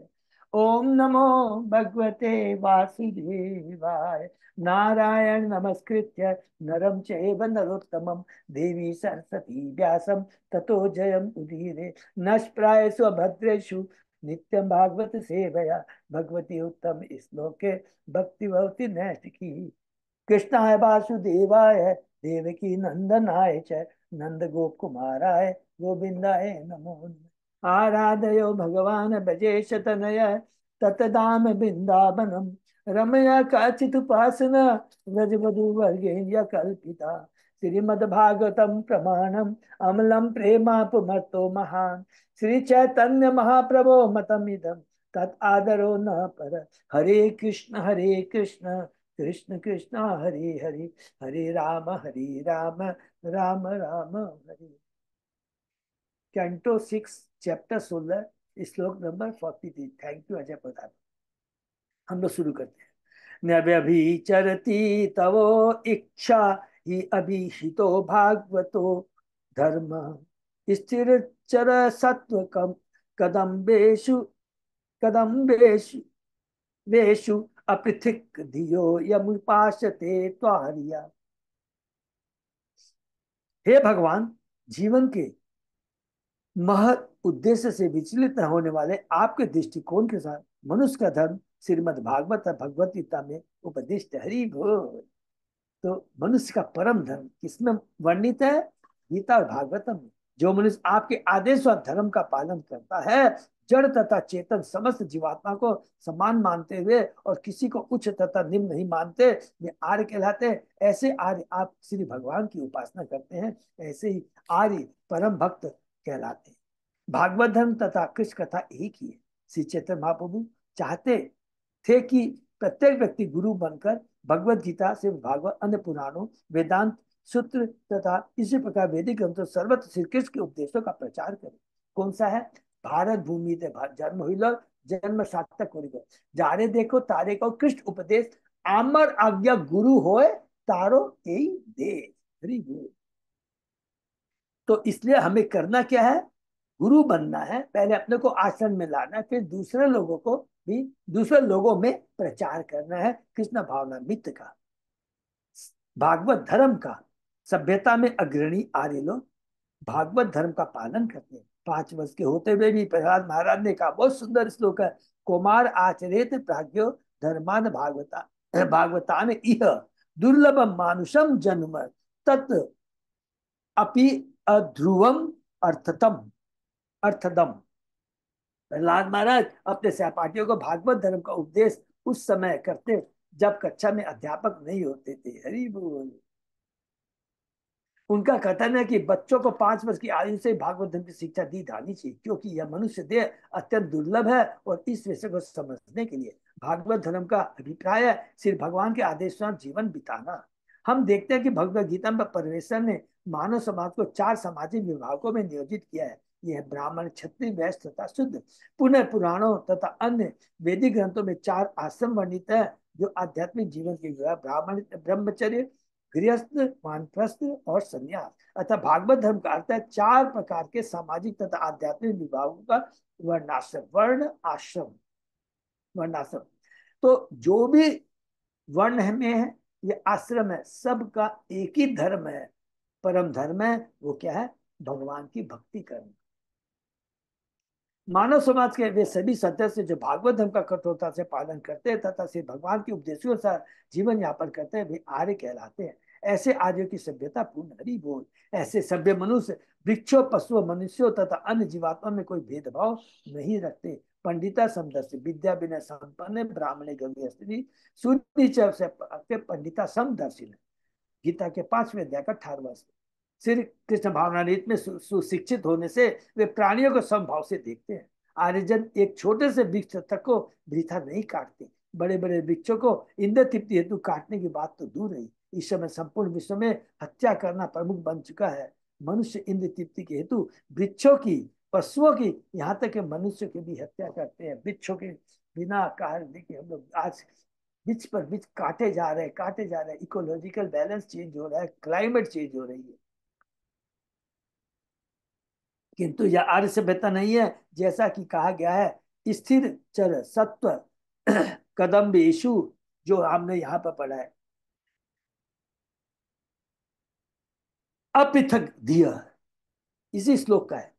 ओम नमो भगवते वासुदेवाय। नारायण नमस्कृत्य नरं चैव नरोत्तमं देवी सरस्वती व्यासं ततो जयम् उदीरे। नष्प्रायेषु भद्रेषु नित्यं भागवत सेवया भगवती उत्तम श्लोके भक्ति भवति नैष्ठिकी। कृष्णाय वासुदेवाय देवकी नंदनाय च नंद गोप कुमाराय गोविंदाय नमो नमः। आराधयो भगवान भजेश तनय ततदाम बिंदावनम रमया काचित उपासना व्रजवधु वर्गेय कल्पिता। श्रीमद्भागवतम प्रमाणम अमलम प्रेमापुमर्तो महान श्री चैतन्य महाप्रभो मतमिदम तत् आदरो न पर। हरे कृष्ण कृष्ण कृष्ण हरे हरे हरे राम राम राम हरे। कैंटो 6 चैप्टर 16 श्लोक नंबर 43। थैंक यू अजय प्रधान। हम लोग शुरू करते हैं। नव्यभिचरति तवो इच्छा ही अभिहितो भागवतो धर्म स्थिर चर सत्व कम कदम्बेशु कदम्बेशु वेशु अपृथिक धियो यमुपाशते त्वारिया। हे भगवान, जीवन के महत उद्देश्य से विचलित न होने वाले आपके दृष्टिकोण के साथ मनुष्य का धर्म श्रीमद् भागवत भगवत गीता में उपदिष्ट। हरि बोल। तो मनुष्य का परम धर्म किसमें वर्णित है? गीता और भागवतम में। जो मनुष्य आपके आदेश और धर्म का पालन करता है, जड़ तथा चेतन समस्त जीवात्मा को समान मानते हुए और किसी को उच्च तथा निम्न नहीं मानते, वे आर्य कहलाते हैं। ऐसे आर्य आप श्री भगवान की उपासना करते हैं, ऐसे ही आर्य परम भक्त कहलाते हैं। भागवत धर्म तथा कृष्ण कथा एक ही है। श्री चैतन्य महाप्रभु चाहते थे कि प्रत्येक व्यक्ति गुरु बनकर भगवत गीता से भागवत अन्य पुराणों वेदांत सूत्र तथा इसी प्रकार वैदिक ग्रंथों सर्वत्र श्री कृष्ण के उपदेशों का प्रचार करे। कौन सा है? भारत भूमि ते जन्म हुई जन्म सार्थक हो जारे देखो तारे को कृष्ण उपदेश आमर आज्ञा गुरु होए तारो यही देश। हरि बोल। तो इसलिए हमें करना क्या है? गुरु बनना है। पहले अपने को आचरण में लाना है, फिर दूसरे लोगों को भी दूसरे लोगों में प्रचार करना है कृष्ण भावना मित्र का, भागवत धर्म का। सभ्यता में अग्रणी आर्य लोग भागवत धर्म का पालन करते हैं। 5 वर्ष के होते हुए भी प्रहलाद महाराज ने कहा, बहुत सुंदर श्लोक है, कुमार आचरेत प्राज्ञो धर्मान भागवता भागवतान इह दुर्लभ मानुषम जन्म तत् अपि अध्रुवम अर्थदम। प्रहलाद महाराज अपने सहपाठियों को भागवत धर्म का उपदेश उस समय करते जब कक्षा में अध्यापक नहीं होते थे। हरि बोल। उनका कथन है कि बच्चों को 5 वर्ष की आयु से भागवत धर्म की शिक्षा दी जानी चाहिए, क्योंकि यह मनुष्य देह अत्यंत दुर्लभ है और इस विषय को समझने के लिए भागवत धर्म का अभिप्राय है श्री भगवान के आदेशानुसार जीवन बिताना। हम देखते हैं कि भगवत गीता में परमेश्वर ने मानव समाज को 4 सामाजिक विभागों में नियोजित किया है। यह ब्राह्मण, क्षत्रिय, वैश्य तथा शूद्र। पुनः पुराणों तथा अन्य वैदिक ग्रंथों में 4 आश्रम वर्णित है जो आध्यात्मिक जीवन के ब्राह्मण, ब्रह्मचर्य, गृहस्थ, वानप्रस्थ और संन्यास। अतः भागवत धर्म का अर्थ है 4 प्रकार के सामाजिक तथा आध्यात्मिक विभागों का वर्णाश्रम। वर्ण आश्रम, वर्णाश्रम। तो जो भी वर्ण में है, ये आश्रम है, सबका एक ही धर्म है, परम धर्म है। वो क्या है? भगवान की भक्ति करना। मानव समाज के वे सभी सदस्य जो भागवत धर्म का कठोरता से पालन करते हैं तथा श्री भगवान के उपदेशों से जीवन यापन करते हैं, वे आर्य कहलाते हैं। ऐसे आर्यों की सभ्यता पूर्ण। हरि बोल। ऐसे सभ्य मनुष्य वृक्षों, पशुओं, मनुष्यों तथा अन्य जीवात्मा में कोई भेदभाव नहीं रखते। पंडिता समदर्शी, विद्या विनय संपन्न, ब्राह्मण, गंभीर स्त्री, सूर्य से पंडिता समदर्शी। गीता के 5वें अध्याय का 18वां। श्री कृष्ण भावनामृत में सुशिक्षित होने से वे प्राणियों को समभाव से देखते हैं। आर्यजन एक छोटे से वृक्ष तक को वृथा नहीं काटते। बड़े बड़े वृक्षों को इंद्र तृप्ति हेतु काटने की बात तो दूर रही, इस समय संपूर्ण विश्व में हत्या करना प्रमुख बन चुका है। मनुष्य इंद्र तृप्ति के हेतु वृक्षों की, पशुओं की, यहाँ तक कि मनुष्य की भी हत्या करते हैं। वृक्षों के बिना कारण देखिए हम लोग आज बीच पर बीच काटे जा रहे हैं, काटे जा रहे हैं। इकोलॉजिकल बैलेंस चेंज हो रहा है, क्लाइमेट चेंज हो रही है। किंतु यह आर्य सभ्यता नहीं है। जैसा कि कहा गया है, स्थिर चर सत्व कदम्बेशु, जो हमने यहाँ पर पढ़ा है, अपृथक धिय, इसी श्लोक का है।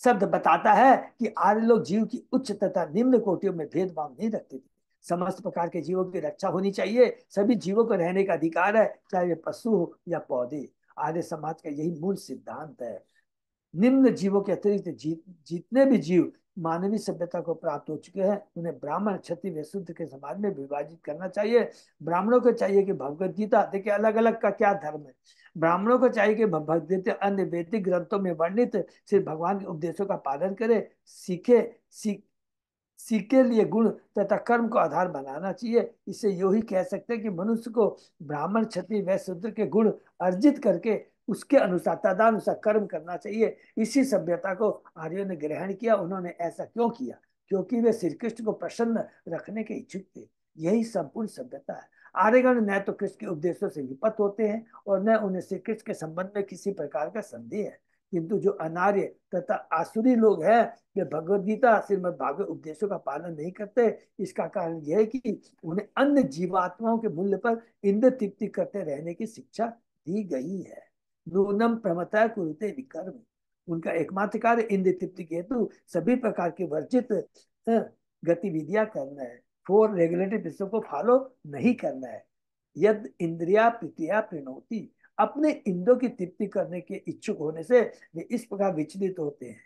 शब्द बताता है कि आर्य लोग जीव की उच्च तथा निम्न कोटियों में भेदभाव नहीं रखते थे। समस्त प्रकार के जीवों की रक्षा होनी चाहिए, सभी जीवों को रहने का अधिकार है, चाहे वे पशु हो या पौधे। आर्य समाज का यही मूल सिद्धांत है। निम्न जीवों के अतिरिक्त जितने भी जीव मानवीय सभ्यता को प्राप्त हो चुके हैं, उन्हें ब्राह्मण क्षत्रिय व शूद्र के समाज में विभाजित करना चाहिए। ब्राह्मणों को चाहिए कि भगवत गीता, देखिए अलग अलग का क्या धर्म है, ब्राह्मणों को चाहिए कि भगवत गीता अन्य वैदिक ग्रंथों में वर्णित सिर्फ भगवान के उपदेशों का पालन करे, सीखे सीख सीख के लिए गुण तथा कर्म को आधार बनाना चाहिए। इसे यू ही कह सकते हैं कि मनुष्य को ब्राह्मण क्षत्रिय वैश्य शूद्र के गुण अर्जित करके उसके अनुसार तदानुसार कर्म करना चाहिए। इसी सभ्यता को आर्यों ने ग्रहण किया। उन्होंने ऐसा क्यों किया? क्योंकि वे श्री कृष्ण को प्रसन्न रखने के इच्छुक थे। यही संपूर्ण सभ्यता है। आर्यगण न तो कृष्ण के उपदेशों से विपत होते हैं और न उन्हें श्री कृष्ण के संबंध में किसी प्रकार का संदेह है। किंतु जो अनार्य तथा आसुरी लोग हैं, वे भगवद गीता श्रीमद् भागवत उपदेशों का पालन नहीं करते। इसका कारण यह है कि उन्हें अन्य जीवात्माओं के मूल्य पर इंद्र तृप्ति करते रहने की शिक्षा दी गई है। नूनम प्रमता कुरुते विकर्म, उनका एकमात्र कार्य इंद्र तृप्ति के हेतु सभी प्रकार की वर्जित गतिविधियां करना है। फोर रेगुलेटेड विषयों को फॉलो नहीं करना है। यद इंद्रिया प्रीतिया प्रणोती, अपने इंद्रियों की तृप्ति करने के इच्छुक होने से वे इस प्रकार विचलित होते हैं।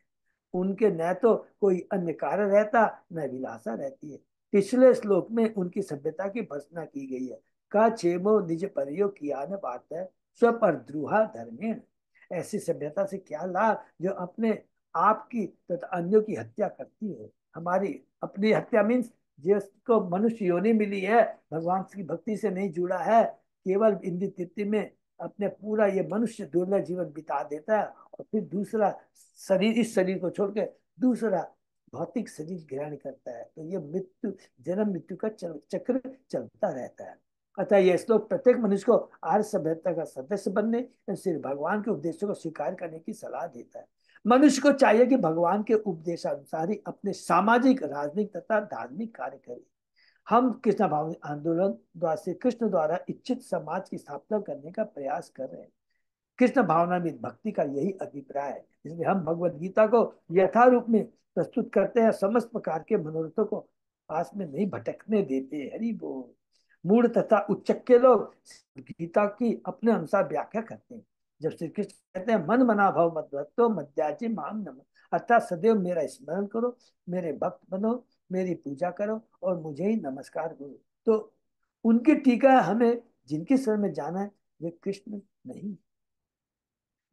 उनके न तो कोई अन्य कार्य रहता, न विलासा रहती है। पिछले श्लोक में उनकी सभ्यता की भर्त्सना की गई है। का छेमो निज परियोग किया न पाता है, स्वपर द्रुहा धर्मेण। ऐसी सभ्यता से क्या लाभ जो अपने आप की तथा अन्यों की हत्या करती हो। हमारी अपनी हत्या मीन्स जिसको मनुष्य योनि मिली है, भगवान की भक्ति से नहीं जुड़ा है, केवल इंद्रिय तृप्ति में अपने पूरा ये मनुष्य दुर्लभ जीवन बिता देता है और फिर दूसरा शरीर, इस शरीर को छोड़ के दूसरा भौतिक शरीर ग्रहण करता है। तो ये मृत्यु, जन्म मृत्यु का चक्र चलता रहता है। अतः यह श्लोक प्रत्येक मनुष्य को आर्य सभ्यता का सदस्य बनने, श्री भगवान के उपदेशों को स्वीकार करने की सलाह देता है। मनुष्य को चाहिए कि भगवान के उपदेशानुसार ही अपने सामाजिक, राजनीतिक तथा धार्मिक कार्य करे। हम कृष्ण भाव आंदोलन द्वारा श्री कृष्ण द्वारा इच्छित समाज की स्थापना करने का प्रयास कर रहे हैं। कृष्ण भावना में भक्ति का यही अभिप्राय है। इसलिए हम भगवत गीता को यथारूप में प्रस्तुत करते हैं, समस्त प्रकार के मनोरथों को पास में नहीं भटकने देते। हरि बोल। मूढ़ तथा उच्चक के लोग गीता की अपने अनुसार व्याख्या करते हैं। जब श्री कृष्ण कहते हैं मन मना भव मद्भक्तो मद्याजी माम नमः, अर्थात सदैव मेरा स्मरण करो, मेरे भक्त बनो, मेरी पूजा करो और मुझे ही नमस्कार करो, तो उनकी टीका हमें जिनके शरण में जाना है वे कृष्ण नहीं।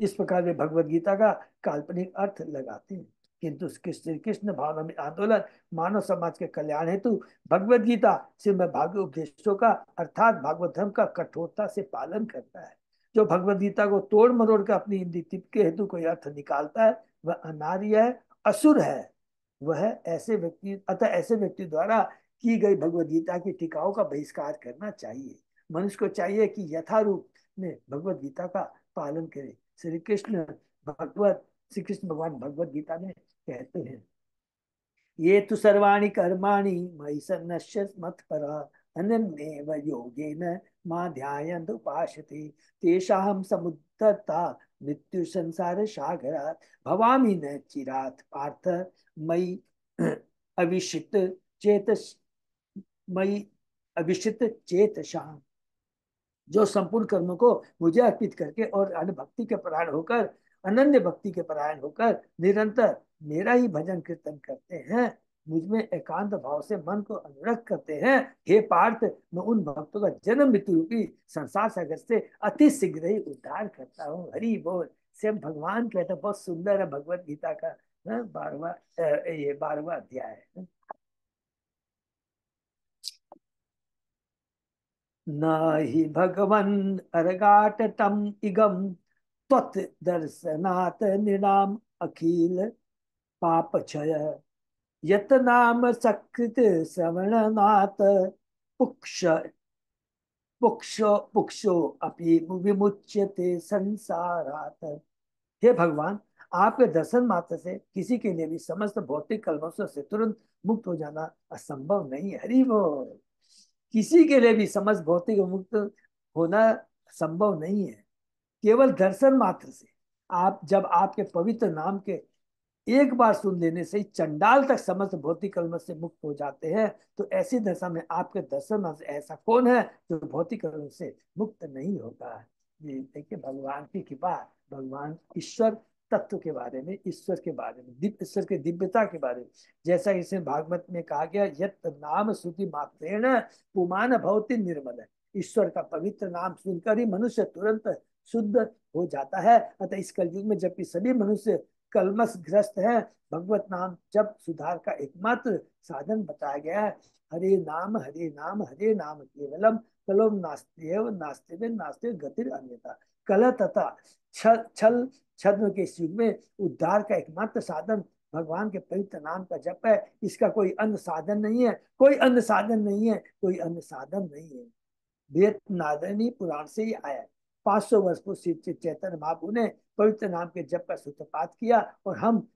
इस प्रकार वे भगवत गीता का काल्पनिक अर्थ लगाते हैं। किंतु श्री कृष्ण भावना में आंदोलन मानव समाज के कल्याण हेतु भगवत गीता श्रीमद् भागवत उपदेशों का अर्थात भागवत धर्म का कठोरता से पालन करता है। जो भगवत गीता को तोड़ मरोड़ कर अपनी इंद्रिय तृप्ति के हेतु कोई अर्थ निकालता है, वह अनार्य है, असुर है। वह ऐसे व्यक्ति, अतः ऐसे व्यक्ति द्वारा की गई भगवत गीता की टीकाओं का बहिष्कार करना चाहिए। मनुष्य को चाहिए कि यथारूप में भगवत गीता का पालन करे। श्री कृष्ण भगवत श्री कृष्ण भगवान भगवत गीता में कहते हैं, ये तो सर्वाणि कर्माणि मयि सन्न्यस्य मत्परा अनन्येव योगेन मां ध्यायन्त उपासते तेषां समुद्धरता मृत्यु संसार सागरात् भवामि न चिरात् पार्थ मयि अविशित चेतस मयि अविशित चेतसाम्। जो संपूर्ण कर्मों को मुझे अर्पित करके और अन्य भक्ति के परायण होकर, अनन्य भक्ति के परायण होकर निरंतर मेरा ही भजन कीर्तन करते हैं, मुझ में एकांत भाव से मन को अनुरक्त करते हैं, हे पार्थ मैं उन भक्तों का जन्म मृत्यु रूपी संसार सागर से अति शीघ्र ही उद्धार करता हूँ। हरि बोल। स्वयं भगवान कहते, बहुत सुंदर है भगवत गीता का 12वां अध्याय है। न हि भगवन् अर्घाटतम् इगम त्वत् दर्शनात् नृणाम अखिल पाप क्षय यत नाम सकृत श्रवणनाथ पुक्ष पुक्षो पुक्षो अपि विमुच्यते संसारात। हे भगवान, आपके दर्शन मात्र से किसी के लिए भी समस्त भौतिक कल्मशों से तुरंत मुक्त हो जाना असंभव नहीं है। हरि बोल। किसी के लिए भी समस्त भौतिक मुक्त होना संभव नहीं है। केवल दर्शन मात्र से, आप जब आपके पवित्र नाम के एक बार सुन लेने से ही चंडाल तक समस्त भौतिक कलमश से मुक्त हो जाते हैं। तो ऐसी दशा में आपके दर्शन में ऐसा कौन है जो भौतिक कलमश से मुक्त नहीं होता है। ये देखिए भगवान की कृपा, भगवान ईश्वर तत्व के बारे में, ईश्वर के बारे में, दिव्य ईश्वर के दिव्यता के बारे में। जैसा इसे भागवत में कहा गया, यत नाम श्रुति मात्रेण पुमान भवति निर्मल है। ईश्वर का पवित्र नाम सुनकर ही मनुष्य तुरंत शुद्ध हो जाता है। अतः इस कलयुग में जबकि सभी मनुष्य कलमश ग्रस्त है, भगवत नाम जब सुधार का एकमात्र साधन बताया गया है। हरे नाम हरे नाम हरे नाम केवलम कलो नास्तेव नास्ते नास्ते गतिर अन्यथा। कलह तथा छल छल छद्म के इस युग में उद्धार का एकमात्र साधन भगवान के पवित्र नाम का जप है। इसका कोई अन्य साधन नहीं है, कोई अन्य साधन नहीं है, कोई अन्य साधन नहीं है। वेद नारायणी पुराण से ही आया है। 500 वर्ष पूर्व श्री चैतन्य महाप्रभु ने पवित्र नाम के जप का सूत्रपात किया, और हम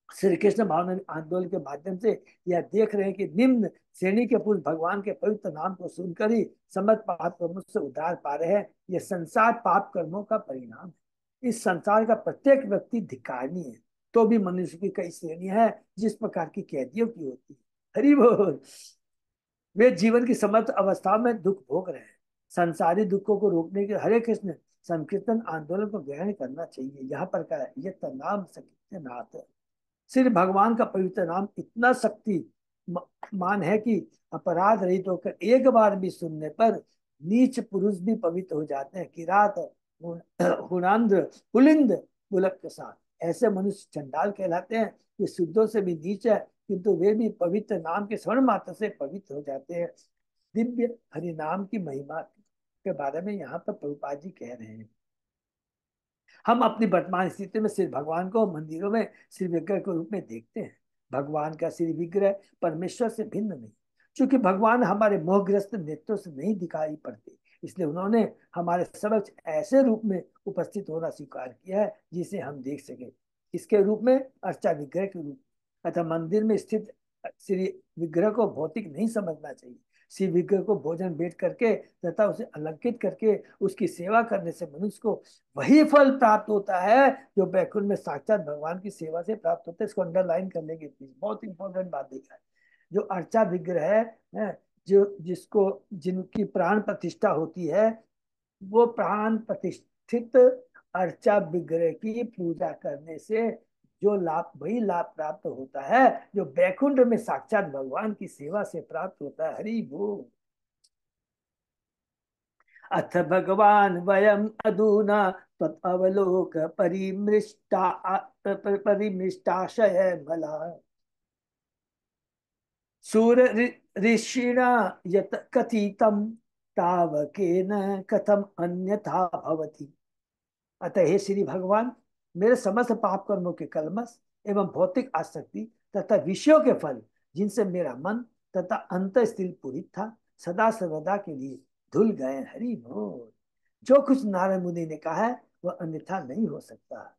श्री कृष्ण भावना आंदोलन के माध्यम से यह देख रहे हैं कि निम्न श्रेणी के पुरुष भगवान के पवित्र नाम को सुनकर ही समस्त पाप कर्मों से उद्धार पा रहे हैं। यह संसार पाप कर्मों का परिणाम है। इस संसार का प्रत्येक व्यक्ति धिक्कारनीय है, तो भी मनुष्य की कई श्रेणियां हैं जिस प्रकार की कैदियों की होती है। हरि बोल। वे जीवन की समस्त अवस्था में दुख भोग रहे हैं। संसारी दुखों को रोकने के हरे कृष्ण संकीर्तन आंदोलन को ग्रहण करना चाहिए। यहाँ पर क्या है, यह नाम संकीर्तन नाथ। श्री भगवान का पवित्र नाम इतना शक्ति मान है कि अपराध रहित होकर एक बार भी सुनने पर नीच पुरुष भी पवित्र हो जाते हैं। किरात, हुणांध्र, पुलिंद, पुलक के साथ ऐसे मनुष्य चंडाल कहलाते हैं कि शुद्धों से भी नीच है, किंतु वे भी पवित्र नाम के स्वर्ण मात्र से पवित्र हो जाते हैं। दिव्य हरि नाम की महिमा के बारे में यहाँ पर प्रभुपाद जी कह रहे हैं। हम अपनी वर्तमान स्थिति में श्री भगवान को मंदिरों में श्री विग्रह के रूप में देखते हैं। भगवान का श्री विग्रह परमेश्वर से भिन्न नहीं, क्योंकि भगवान हमारे मोहग्रस्त नेत्रों से नहीं दिखाई पड़ते, इसलिए उन्होंने हमारे समक्ष ऐसे रूप में उपस्थित होना स्वीकार किया है जिसे हम देख सके। इसके रूप में अर्चा विग्रह के रूप, अतः मंदिर में स्थित श्री विग्रह को भौतिक नहीं समझना चाहिए। श्री विग्रह को भोजन भेंट करके तथा उसे अलंकृत करके उसकी सेवा करने से मनुष्य को वही फल प्राप्त होता है जो बैकुंठ में साक्षात भगवान की सेवा से प्राप्त होता है। इसको अंडरलाइन करने की प्लीज, बहुत इंपॉर्टेंट बात देखा है। जो अर्चा विग्रह है, जो जिसको जिनकी प्राण प्रतिष्ठा होती है, वो प्राण प्रतिष्ठित अर्चा विग्रह की पूजा करने से जो लाभ, वही लाभ प्राप्त होता है जो बैकुंठ में साक्षात भगवान की सेवा से प्राप्त होता है। हरि बोल। अथ भगवान वयम अधुना तवलोक परिमृष्टा परिमृष्टाशय भला सूर ऋषिणा यत कथितम तावकेन कथम अन्यथा भवति। अतः हे श्री भगवान, मेरे समस्त पाप कर्मों के कलमश एवं भौतिक आसक्ति तथा विषयों के फल जिनसे मेरा मन तथा अंत स्थिर पूरित था, सदा सर्वदा के लिए धुल गए। हरि बोल। जो कुछ नारद मुनि ने कहा है वह अन्यथा नहीं हो सकता।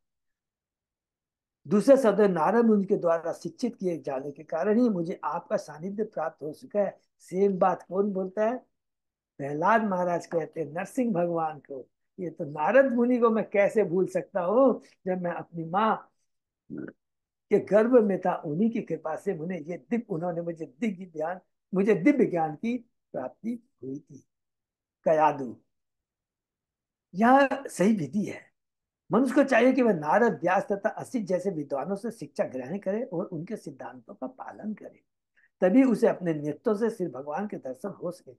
दूसरे शब्द, नारद मुनि के द्वारा शिक्षित किए जाने के कारण ही मुझे आपका सानिध्य प्राप्त हो चुका है। सेम बात कौन बोलता है? प्रहलाद महाराज कहते हैं नरसिंह भगवान को, ये तो नारद मुनि को मैं कैसे भूल सकता हूँ, जब मैं अपनी माँ के गर्भ में था, उन्हीं की कृपा से उन्होंने मुझे दिव्य ज्ञान की प्राप्ति हुई थी। कयादू, यह सही विधि है। मनुष्य को चाहिए कि वह नारद, व्यास तथा असित जैसे विद्वानों से शिक्षा ग्रहण करे और उनके सिद्धांतों का पालन करे, तभी उसे अपने नेत्रों से श्री भगवान के दर्शन हो सके।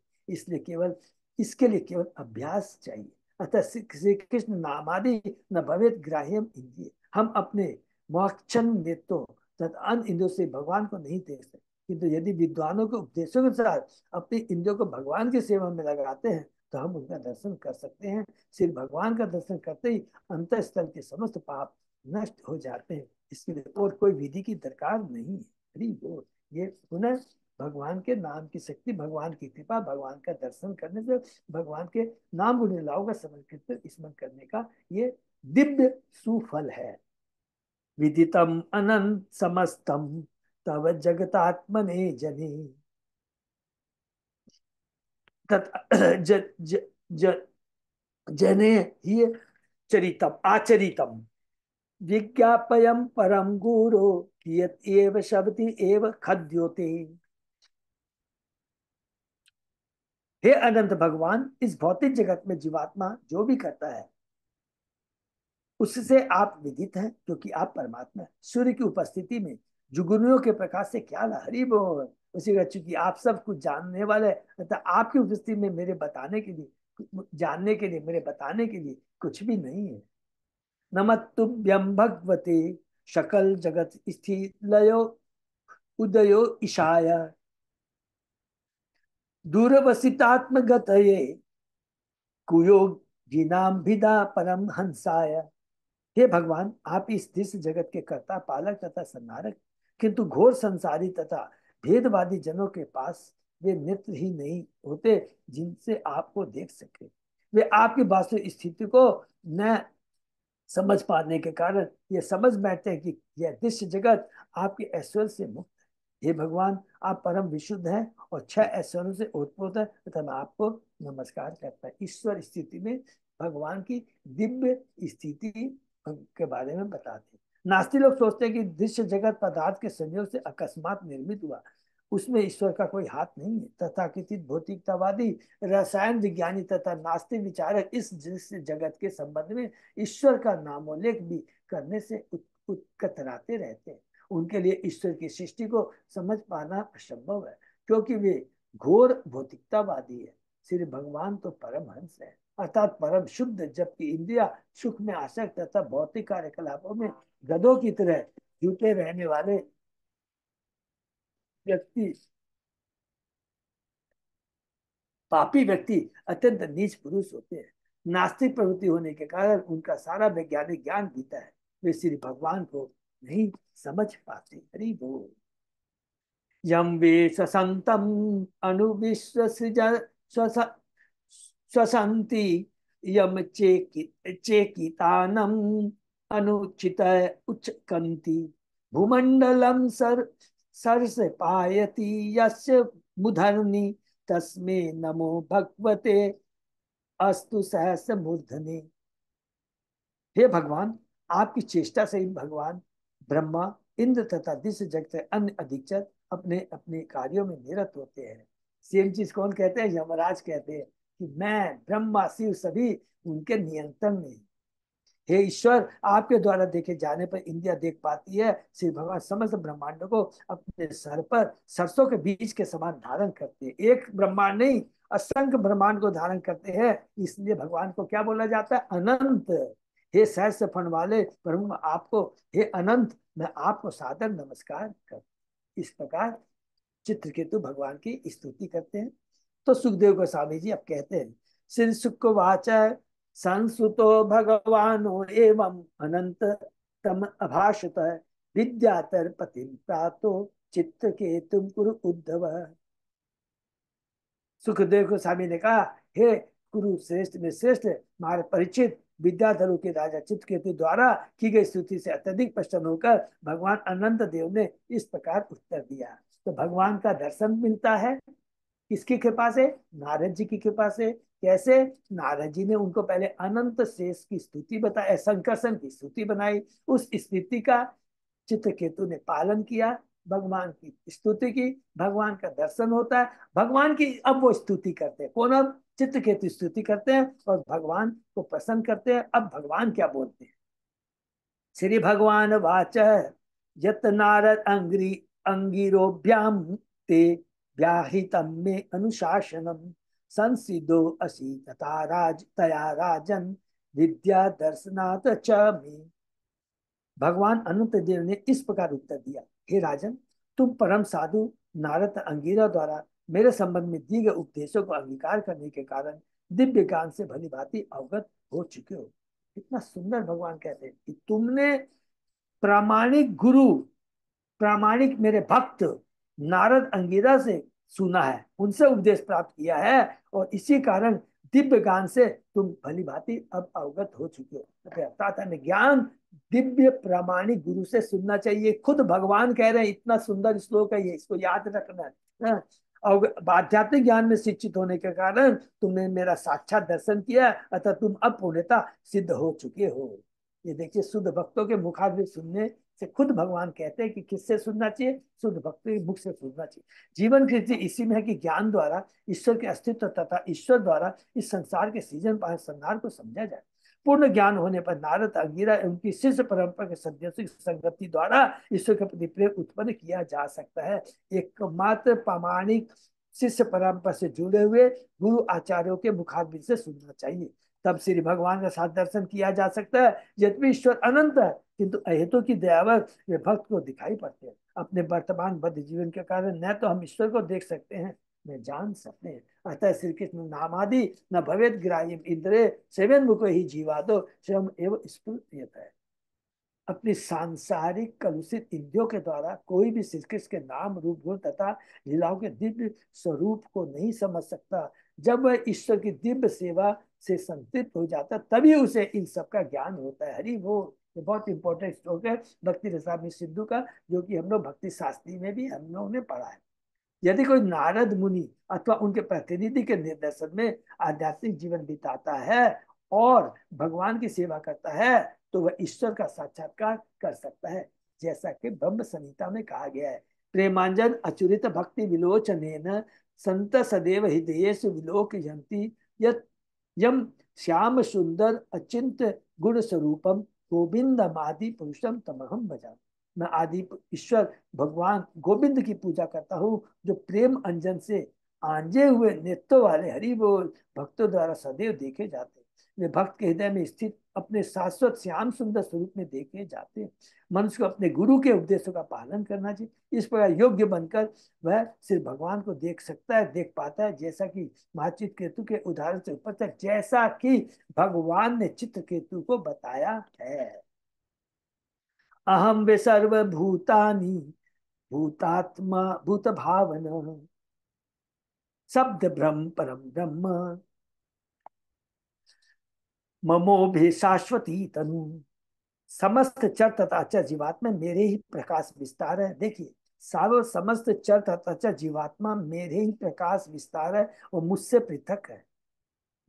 इसके लिए केवल अभ्यास चाहिए। अतः श्री कृष्ण नामादि न भवेत ग्राह्यम इंद्रिय। हम अपने मोक्षण नेत्रों तथा अन्य इंद्रियों से भगवान को नहीं देख सकते, किंतु यदि विद्वानों के उपदेशों के साथ अपनी इंद्रियों को भगवान की सेवा में लगाते हैं तो हम उनका दर्शन कर सकते हैं। श्री भगवान का दर्शन करते ही अंतःस्थल के समस्त पाप नष्ट हो जाते हैं। इसके लिए और कोई विधि की दरकार नहीं है। हरि बोल। ये पुनः भगवान के नाम की शक्ति, भगवान की कृपा, भगवान का दर्शन करने से, भगवान के नाम गुण लीलाओं का स्मरण करने का ये दिव्य सुफल है। विदितम अनंत समस्तम तव जगतात्मने जने तत् ज, ज, ज, जने ही चरितम आचरितम विज्ञापयम परम गुरो कियत एव शब्दी एव खद्योते। हे अनंत भगवान, इस भौतिक जगत में जीवात्मा जो भी करता है उससे आप विदित हैं, क्योंकि आप परमात्मा है। सूर्य की उपस्थिति में जुगनुओं के प्रकाश से क्या ला, हरि बोल। उसी का, चूंकि आप सब कुछ जानने वाले तथा आपकी उपस्थिति में मेरे बताने के लिए, जानने के लिए, मेरे बताने के लिए कुछ भी नहीं है। नमस्तुभ्यं भगवते सकल जगत स्थित लयो उदयो ईशाय दूरवसितात्मगतये कुयोगिनाम भिदा परम हंसाय। हे भगवान, आप इस दृश्य जगत के कर्ता, पालक तथा संहारक, किंतु घोर संसारी तथा भेदवादी जनों के पास वे नेत्र ही नहीं होते जिनसे आपको देख सके। वे आपकी वास्तविक स्थिति को न समझ पाने के कारण ये समझ बैठते हैं कि यह दृश्य जगत आपके ऐश्वर्य से मुक्त है। हे भगवान, आप परम विशुद्ध हैं और छह ऐश्वर्यों से ओतप्रोत है, तथा मैं आपको नमस्कार करता है। ईश्वर स्थिति में भगवान की दिव्य स्थिति के बारे में बताते हैं। नास्तिक लोग सोचते हैं कि दृश्य जगत पदार्थ के संयोग से अकस्मात निर्मित हुआ, उसमें ईश्वर का कोई हाथ नहीं है। तथाकथित भौतिकतावादी, रसायन विज्ञानी तथा नास्तिक विचारक इस दृश्य जगत के संबंध में ईश्वर का नामोल्लेख भी करने से कतराते रहते हैं। उनके लिए ईश्वर की सृष्टि को समझ पाना असंभव है, क्योंकि वे घोर भौतिकतावादी है। श्री भगवान तो परमहंस है, अर्थात परम शुद्ध, जबकि इंद्रिया सुख में आसक्त तथा भौतिक कार्यकलापों में गधों की तरह जुटे रहने वाले व्यक्ति, पापी व्यक्ति अत्यंत नीच पुरुष होते हैं। नास्तिक प्रवृत्ति होने के कारण उनका सारा वैज्ञानिक ज्ञान बीता है, वे श्री भगवान को नहीं समझ पाते। हरि बोल। यम वे ससंतम अनुविश्वसृज स्वसंति यम चेकितानम अनुचित उच्चकंति भूमंडलम सरस पायति यस्य मुधर्नि तस्मे नमो भगवते अस्तु सहस मूर्धने। हे भगवान, आपकी चेष्टा से ही भगवान ब्रह्मा, इंद्र तथा दिव्य जगत से अन्य अधिकचर अपने अपने कार्यों में निरत होते हैं। सेम चीज कौन कहते हैं? यमराज कहते हैं कि मैं, ब्रह्मा, शिव सभी उनके नियंत्रण में। हे ईश्वर, आपके द्वारा देखे जाने पर इंद्रिया देख पाती है। श्री भगवान समस्त ब्रह्मांड को अपने सर पर सरसों के बीज के समान धारण करते हैं। एक ब्रह्मांड नहीं, असंख्य ब्रह्मांड को धारण करते हैं। इसलिए भगवान को क्या बोला जाता है? अनंत। हे सहस्र फण वाले प्रभु, आपको, हे अनंत, मैं आपको सादर नमस्कार कर। इस प्रकार चित्रकेतु भगवान की स्तुति करते हैं। तो सुखदेव गोस्वामी जी अब कहते हैं, श्री शुकवाच संसुतो भगवानो एवं अनंत तम अभाषत विद्यातर पतिम प्रातो चित्रकेतुम कुरु उद्धव। सुखदेव गोस्वामी ने कहा, हे कुरु श्रेष्ठ में श्रेष्ठ महाराज परीक्षित, विद्याधरों के राजा चित्रकेतु द्वारा की गई स्तुति से अत्यधिक प्रसन्न होकर भगवान अनंत देव ने इस प्रकार उत्तर दिया। तो भगवान का दर्शन मिलता है किसकी कृपा से? नारद जी की कृपा से। कैसे? नारद जी ने उनको पहले अनंत शेष की स्तुति बताई, संकर्षण की स्तुति बनाई। उस स्तुति का चित्रकेतु ने पालन किया, भगवान की स्तुति की, भगवान का दर्शन होता है, भगवान की अब वो स्तुति करते हैं। कौन? अब चित्रकेतु स्तुति करते हैं और भगवान को प्रसन्न करते हैं। अब भगवान क्या बोलते हैं? श्री भगवान वाच यत नारद अंगिरोभ्याम ते व्याहितम में अनुशासनम संसिदो असि तथा तया राजन विद्या दर्शनात् च मे। भगवान अनंत देव ने इस प्रकार उत्तर दिया, हे राजन, तुम परम साधु नारद अंगिरा द्वारा मेरे संबंध में दिए गए उपदेशों को अंगीकार करने के कारण दिव्य ज्ञान से भली भांति अवगत हो चुके हो। इतना सुंदर भगवान कहते हैं कि तुमने प्रामाणिक गुरु, प्रामाणिक मेरे भक्त नारद अंगिरा से सुना है, उनसे उपदेश प्राप्त किया है, और इसी कारण दिव्य ज्ञान से तुम भली भांति अब अवगत हो चुके हो। अर्थात हमें ज्ञान दिव्य प्रामाणिक गुरु से सुनना चाहिए। खुद भगवान कह रहे हैं, इतना सुंदर श्लोक है ये, इसको याद रखना है। और आध्यात्मिक ज्ञान में शिक्षित होने के कारण तुमने मेरा साक्षात दर्शन किया, अतः तुम अब पूर्णतः सिद्ध हो चुके हो। ये देखिए, शुद्ध भक्तों के मुखारबिंद सुनने से खुद भगवान कहते हैं कि किससे सुनना चाहिए, शुद्ध भक्तों के मुख से सुनना चाहिए। जीवन कृषि इसी में है कि ज्ञान द्वारा ईश्वर के अस्तित्व तथा ईश्वर द्वारा इस संसार के सृजन पालन संहार को समझा जाए। पूर्ण ज्ञान होने पर नारद अंगिरा उनकी शिष्य परंपरा के सदस्यों की संगति द्वारा ईश्वर के प्रति प्रेम उत्पन्न किया जा सकता है। एकमात्र प्रामाणिक शिष्य परंपरा से जुड़े हुए गुरु आचार्यों के मुखारबिंद से सुनना चाहिए, तब श्री भगवान का साथ दर्शन किया जा सकता है। यद्यपि ईश्वर अनंत है, किंतु अहेतु की दयावर वे भक्त को दिखाई पड़ते हैं। अपने वर्तमान बद्ध जीवन के कारण न तो हम ईश्वर को देख सकते हैं, न जान सकते हैं। अतः श्री कृष्ण नामादि न भवेद ग्राह्यम इंद्रे सेवन मुको ही जीवादो स्वयं एवं स्फुरति है। अपनी सांसारिक कलुषित इंद्रियों के द्वारा कोई भी श्री कृष्ण के नाम, रूप, गुण तथा लीलाओं के दिव्य स्वरूप को नहीं समझ सकता। जब वह ईश्वर की दिव्य सेवा से संतृप्त हो जाता, तभी उसे इन सब का ज्ञान होता है। हरि वो, ये बहुत इंपॉर्टेंट श्लोक है भक्ति रसामृत सिंधु का, जो कि हम लोग भक्ति शास्त्री में भी हम लोगों ने पढ़ा है। यदि कोई नारद मुनि अथवा उनके प्रतिनिधि के निर्देशन में आध्यात्मिक जीवन बिताता है और भगवान की सेवा करता है, तो वह ईश्वर का साक्षात्कार कर सकता है, जैसा कि ब्रह्म संहिता में कहा गया है। प्रेमांजन अचुरित भक्ति विलोचनेन संत सदैव हृदयेषु विलोकयन्ति यत् यम श्याम सुंदर अचिंत गुण स्वरूपम गोविंदमादि पुरुषम तमहम भजामि। मैं आदि ईश्वर भगवान गोविंद की पूजा करता हूँ, जो प्रेम अंजन से आंजे हुए नेत्रों वाले हरि बोल भक्तों द्वारा सदैव देखे जाते हैं। वे भक्त के हृदय में स्थित अपने शाश्वत श्याम सुंदर स्वरूप में देखे जाते हैं। मनुष्य को अपने गुरु के उपदेशों का पालन करना चाहिए। इस प्रकार योग्य बनकर वह सिर्फ भगवान को देख सकता है, देख पाता है, जैसा कि महाचित केतु के उदाहरण से ऊपर तक, जैसा कि भगवान ने चित्रकेतु को बताया है। अहम वे सर्वभूतानि भूतात्मा भूत भावन शब्द ब्रह्म परम ब्रह्म ममो भी शाश्वती तनु। समस्त चर तथा अचर जीवात्मा मेरे ही प्रकाश विस्तार है। देखिए, सारो समस्त चर तथा अचर जीवात्मा मेरे ही प्रकाश विस्तार है और मुझसे पृथक है।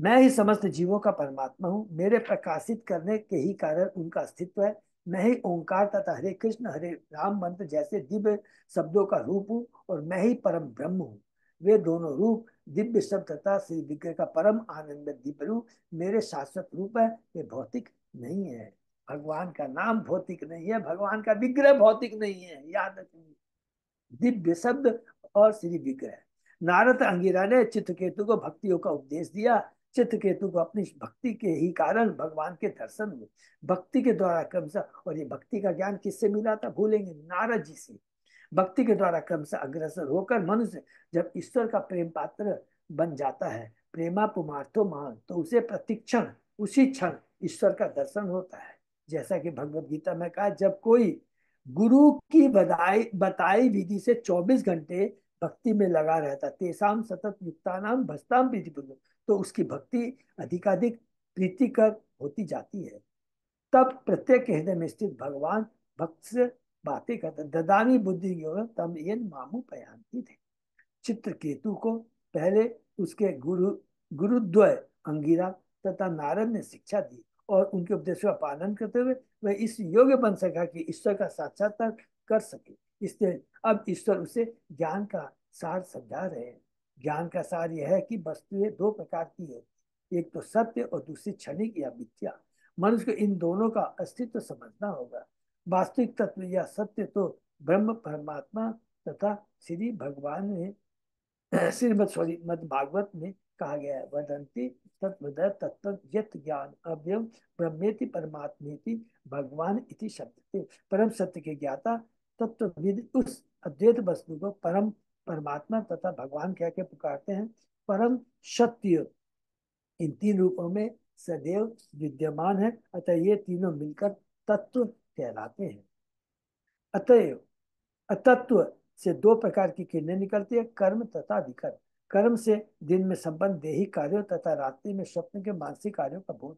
मैं ही समस्त जीवों का परमात्मा हूँ। मेरे प्रकाशित करने के ही कारण उनका अस्तित्व है। मैं ही ओंकार तथा हरे कृष्ण हरे राम मंत्र जैसे दिव्य शब्दों का रूप हूँ, और मैं ही परम ब्रह्म हूँ। वे दोनों रूप दिव्य शब्द तथा श्री विग्रह का परम आनंद दिव्य रूप मेरे शाश्वत रूप है, वे भौतिक नहीं है। भगवान का नाम भौतिक नहीं है, भगवान का विग्रह भौतिक नहीं है, याद रखिए। दिव्य शब्द और श्री विग्रह। नारद अंगिरा ने चित्रकेतु को भक्तियों का उपदेश दिया। चित्रकेतु को अपनी भक्ति के ही कारण भगवान के दर्शन हुए। भक्ति के द्वारा क्रमशः, और ये भक्ति का ज्ञान किससे मिला था भूलेंगे, नारद जी से। भक्ति के द्वारा क्रमशः अग्रसर होकर मनुष्य जब ईश्वर का प्रेम पात्र बन जाता है, प्रेमा पुमार्थो महान, तो उसे प्रतिक्षण उसी क्षण ईश्वर का दर्शन होता है। जैसा कि भगवत गीता में कहा, जब कोई गुरु की बताई विधि से 24 घंटे भक्ति में लगा रहता, तेसाम सतत युक्तानाम भस्ताम प्रीतिपूर्ण, तो उसकी भक्ति अधिकाधिक प्रीतिकर होती जाती है। तब प्रत्येक हृदय में स्थित भगवान भक्त से बातें करते। ददामी बुद्धि योग तम ये मामू पयांती थे। चित्रकेतु को पहले उसके गुरुद्वय अंगिरा तथा नारद ने शिक्षा दी, और उनके उपदेशों का पालन करते हुए वह इस योग्य बन सका कि ईश्वर का साक्षात्कार कर सके। इसलिए अब ईश्वर उसे ज्ञान का सार समझा रहे हैं। ज्ञान का सार यह है कि वस्तुएं दो प्रकार की है, एक तो सत्य और दूसरी क्षणिक या मिथ्या। मनुष्य को इन दोनों का अस्तित्व समझना होगा। वास्तविक तत्व या सत्य तो ब्रह्म परमात्मा तथा श्री भगवान ने श्रीमद मद भागवत में कहा गया है, वदंती तत्वद तत्व यत ज्ञान अव्यम ब्रह्मेति परमात्मेति भगवान इति शब्द। परम सत्य के ज्ञाता तत्वविद उस अद्वैत वस्तु को परम परमात्मा तथा भगवान कह के पुकारते हैं। परम सत्य इन तीन रूपों में सदैव विद्यमान है, अतः ये तीनों मिलकर तत्व कहलाते हैं। अतएव अतत्व से दो प्रकार की किरणें निकलती है, कर्म तथा विकर्म। कर्म से दिन में संपन्न दैहिक कार्यों तथा रात्रि में स्वप्न के मानसिक कार्यों का बोध,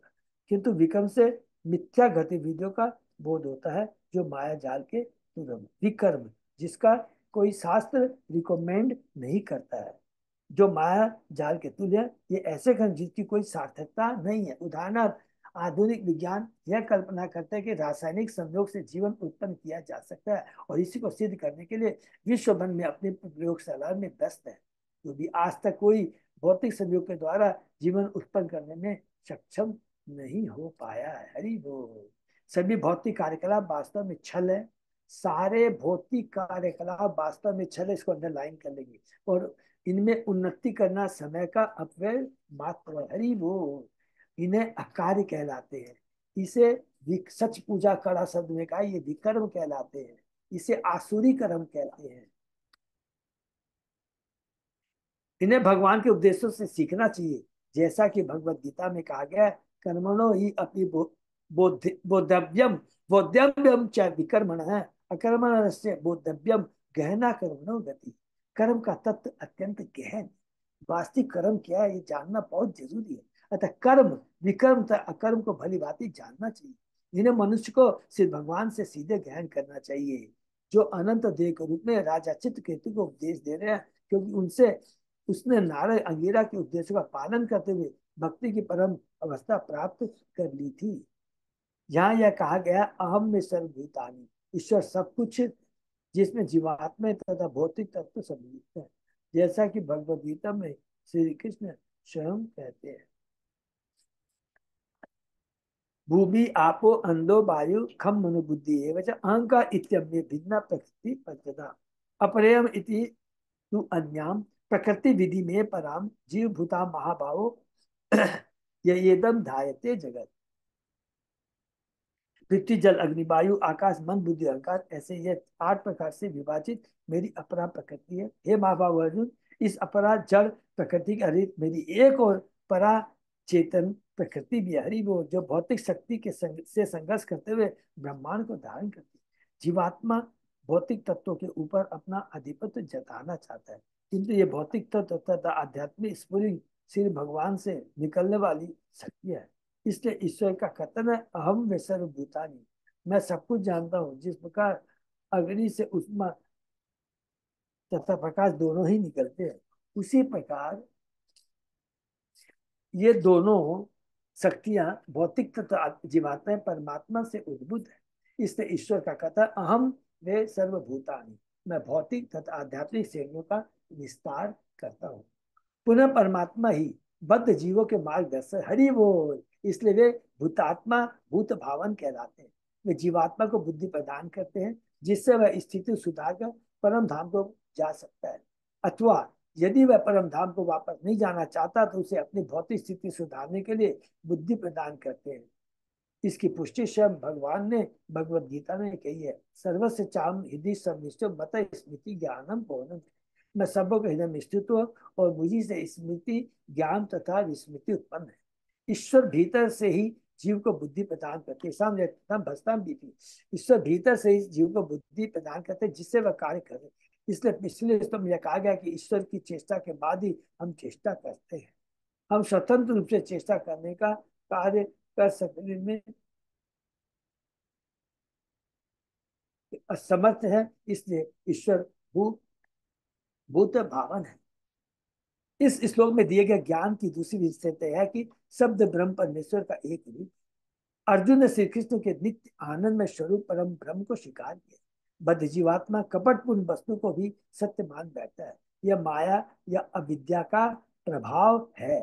किंतु विकर्म से मिथ्या गतिविधियों का बोध होता है, जो माया जाल के तुरंत विकर्म, जिसका कोई शास्त्र रिकमेंड नहीं करता है, जो माया जाल के तुल्य है। ये ऐसे कर्म जिसकी कोई सार्थकता नहीं है। उदाहरणार्थ, आधुनिक विज्ञान यह कल्पना करता है कि रासायनिक संयोग से जीवन उत्पन्न किया जा सकता है, और इसी को सिद्ध करने के लिए विश्व भर में अपनी प्रयोगशाला में व्यस्त है, जो भी आज तक कोई भौतिक संयोग के द्वारा जीवन उत्पन्न करने में सक्षम नहीं हो पाया है। हरि बोल। सभी भौतिक कार्यकलाप वास्तव में छल है। सारे भौतिक कार्यकलाप वास्तव में छल है, इसको अंडरलाइन कर लेंगे। और इनमें उन्नति करना समय का अपव्यय मात्र है। हरि बोल। इन्हें अकार्य कहलाते हैं। इसे सच पूजा कड़ा शब्द में कहा, ये विकर्म कहलाते हैं। इसे आसुरी कर्म कहते हैं। इन्हें भगवान के उपदेशों से सीखना चाहिए, जैसा कि भगवत गीता में कहा गया है, कर्मणो ही अपनी बोधव्यम बोधव्यम च विकर्मण है, अकर्मण से बोधव्यम गहना कर्मणो गति। कर्म का तत्व अत्यंत गहन, वास्तविक कर्म क्या है ये जानना बहुत जरूरी है। अतः कर्म विकर्म तथा अकर्म को भली भांति जानना चाहिए। जिन्हें मनुष्य को सिर्फ भगवान से सीधे ग्रहण करना चाहिए, जो अनंत देह के रूप में राजा चित्रकेतु को उपदेश दे रहे हैं, क्योंकि उनसे उसने नारद अंगिरा के उद्देश्य का पालन करते हुए भक्ति की परम अवस्था प्राप्त कर ली थी। यहाँ यह कहा गया, अहम में सर्वभूतानि, ईश्वर सब कुछ, जिसमें जीवात्मा तथा भौतिक तत्व सम्मिलित है, जैसा कि भगवद गीता में श्री कृष्ण स्वयं कहते हैं। भूमि आपो अंधो वायु खम मनु बुद्धि एवं अहंकार इत्यम्य भिन्ना प्रकृति पंचदा अपरेयम इति तु अन्याम प्रकृति विधि में पराम जीव भूता महाभावो येदम धायते जगत। पृथ्वी जल अग्नि वायु आकाश मन बुद्धि अहंकार, ऐसे यह 8 प्रकार से विभाजित मेरी अपरा प्रकृति है। हे महाभाव अर्जुन, इस अपरा जड़ प्रकृति के अरित मेरी एक और परा चेतन प्रकृति भी है। हरि वो, जो भौतिक शक्ति के से संघर्ष करते हुए ब्रह्मांड को धारण करती है। जीवात्मा भौतिक तत्वों के ऊपर अपना अधिपत्य जताना चाहता है, किंतु ये भौतिक तत्व तथा आध्यात्मिक स्फुरिंग श्री भगवान से निकलने वाली शक्ति है। इसलिए ईश्वर का कथन है, अहम व सर्वभूतानि, मैं सब कुछ जानता हूँ। जिस प्रकार अग्नि से उष्मा तथा प्रकाश दोनों ही निकलते हैं, उसी प्रकार ये दोनों शक्तियां भौतिक तथा जीवात्मा परमात्मा से उद्भूत है। इसलिए ईश्वर का कथन, अहम व सर्वभूतानि, मैं भौतिक तथा आध्यात्मिक श्रेणियों का विस्तार करता हूँ। पुनः परमात्मा ही बद्ध जीवों के मार्गदर्शक। हरि बोल। इसलिए वे भूतात्मा भूत भावन कहलाते हैं। वे जीवात्मा को बुद्धि प्रदान करते हैं, जिससे वह स्थिति सुधार कर परम धाम को जा सकता है। अथवा यदि वह परम धाम को वापस नहीं जाना चाहता, तो उसे अपनी भौतिक स्थिति सुधारने के लिए बुद्धि प्रदान करते हैं। इसकी पुष्टि स्वयं भगवान ने भगवत गीता में कही है, सर्वस्व चाम हृदय सन्निष्ठो मत स्मृति ज्ञानम पौनम। मैं सबों के हृदय में स्थित हूँ, और मुझी से स्मृति ज्ञान तथा विस्मृति उत्पन्न है। ईश्वर भीतर से ही जीव को बुद्धि प्रदान करते, भस्ताम भी थी। ईश्वर भीतर से ही जीव को बुद्धि प्रदान करते, जिससे वह कार्य करे। इसलिए पिछले स्तंभ में यह कहा गया कि ईश्वर की चेष्टा के बाद ही हम चेष्टा करते हैं। हम स्वतंत्र रूप से चेष्टा करने का कार्य कर सकने में असमर्थ है। इसलिए ईश्वर भूत भावन है। इस श्लोक में दिए गए ज्ञान की दूसरी विशेषता है कि शब्द ब्रह्म परमेश्वर का एक रूप। अर्जुन ने श्री कृष्ण के नित्य आनंद में स्वरूप परम ब्रह्म को स्वीकार किया। बद्ध जीवात्मा कपटपूर्ण वस्तु को भी सत्य मान बैठता है। यह माया या अविद्या का प्रभाव है।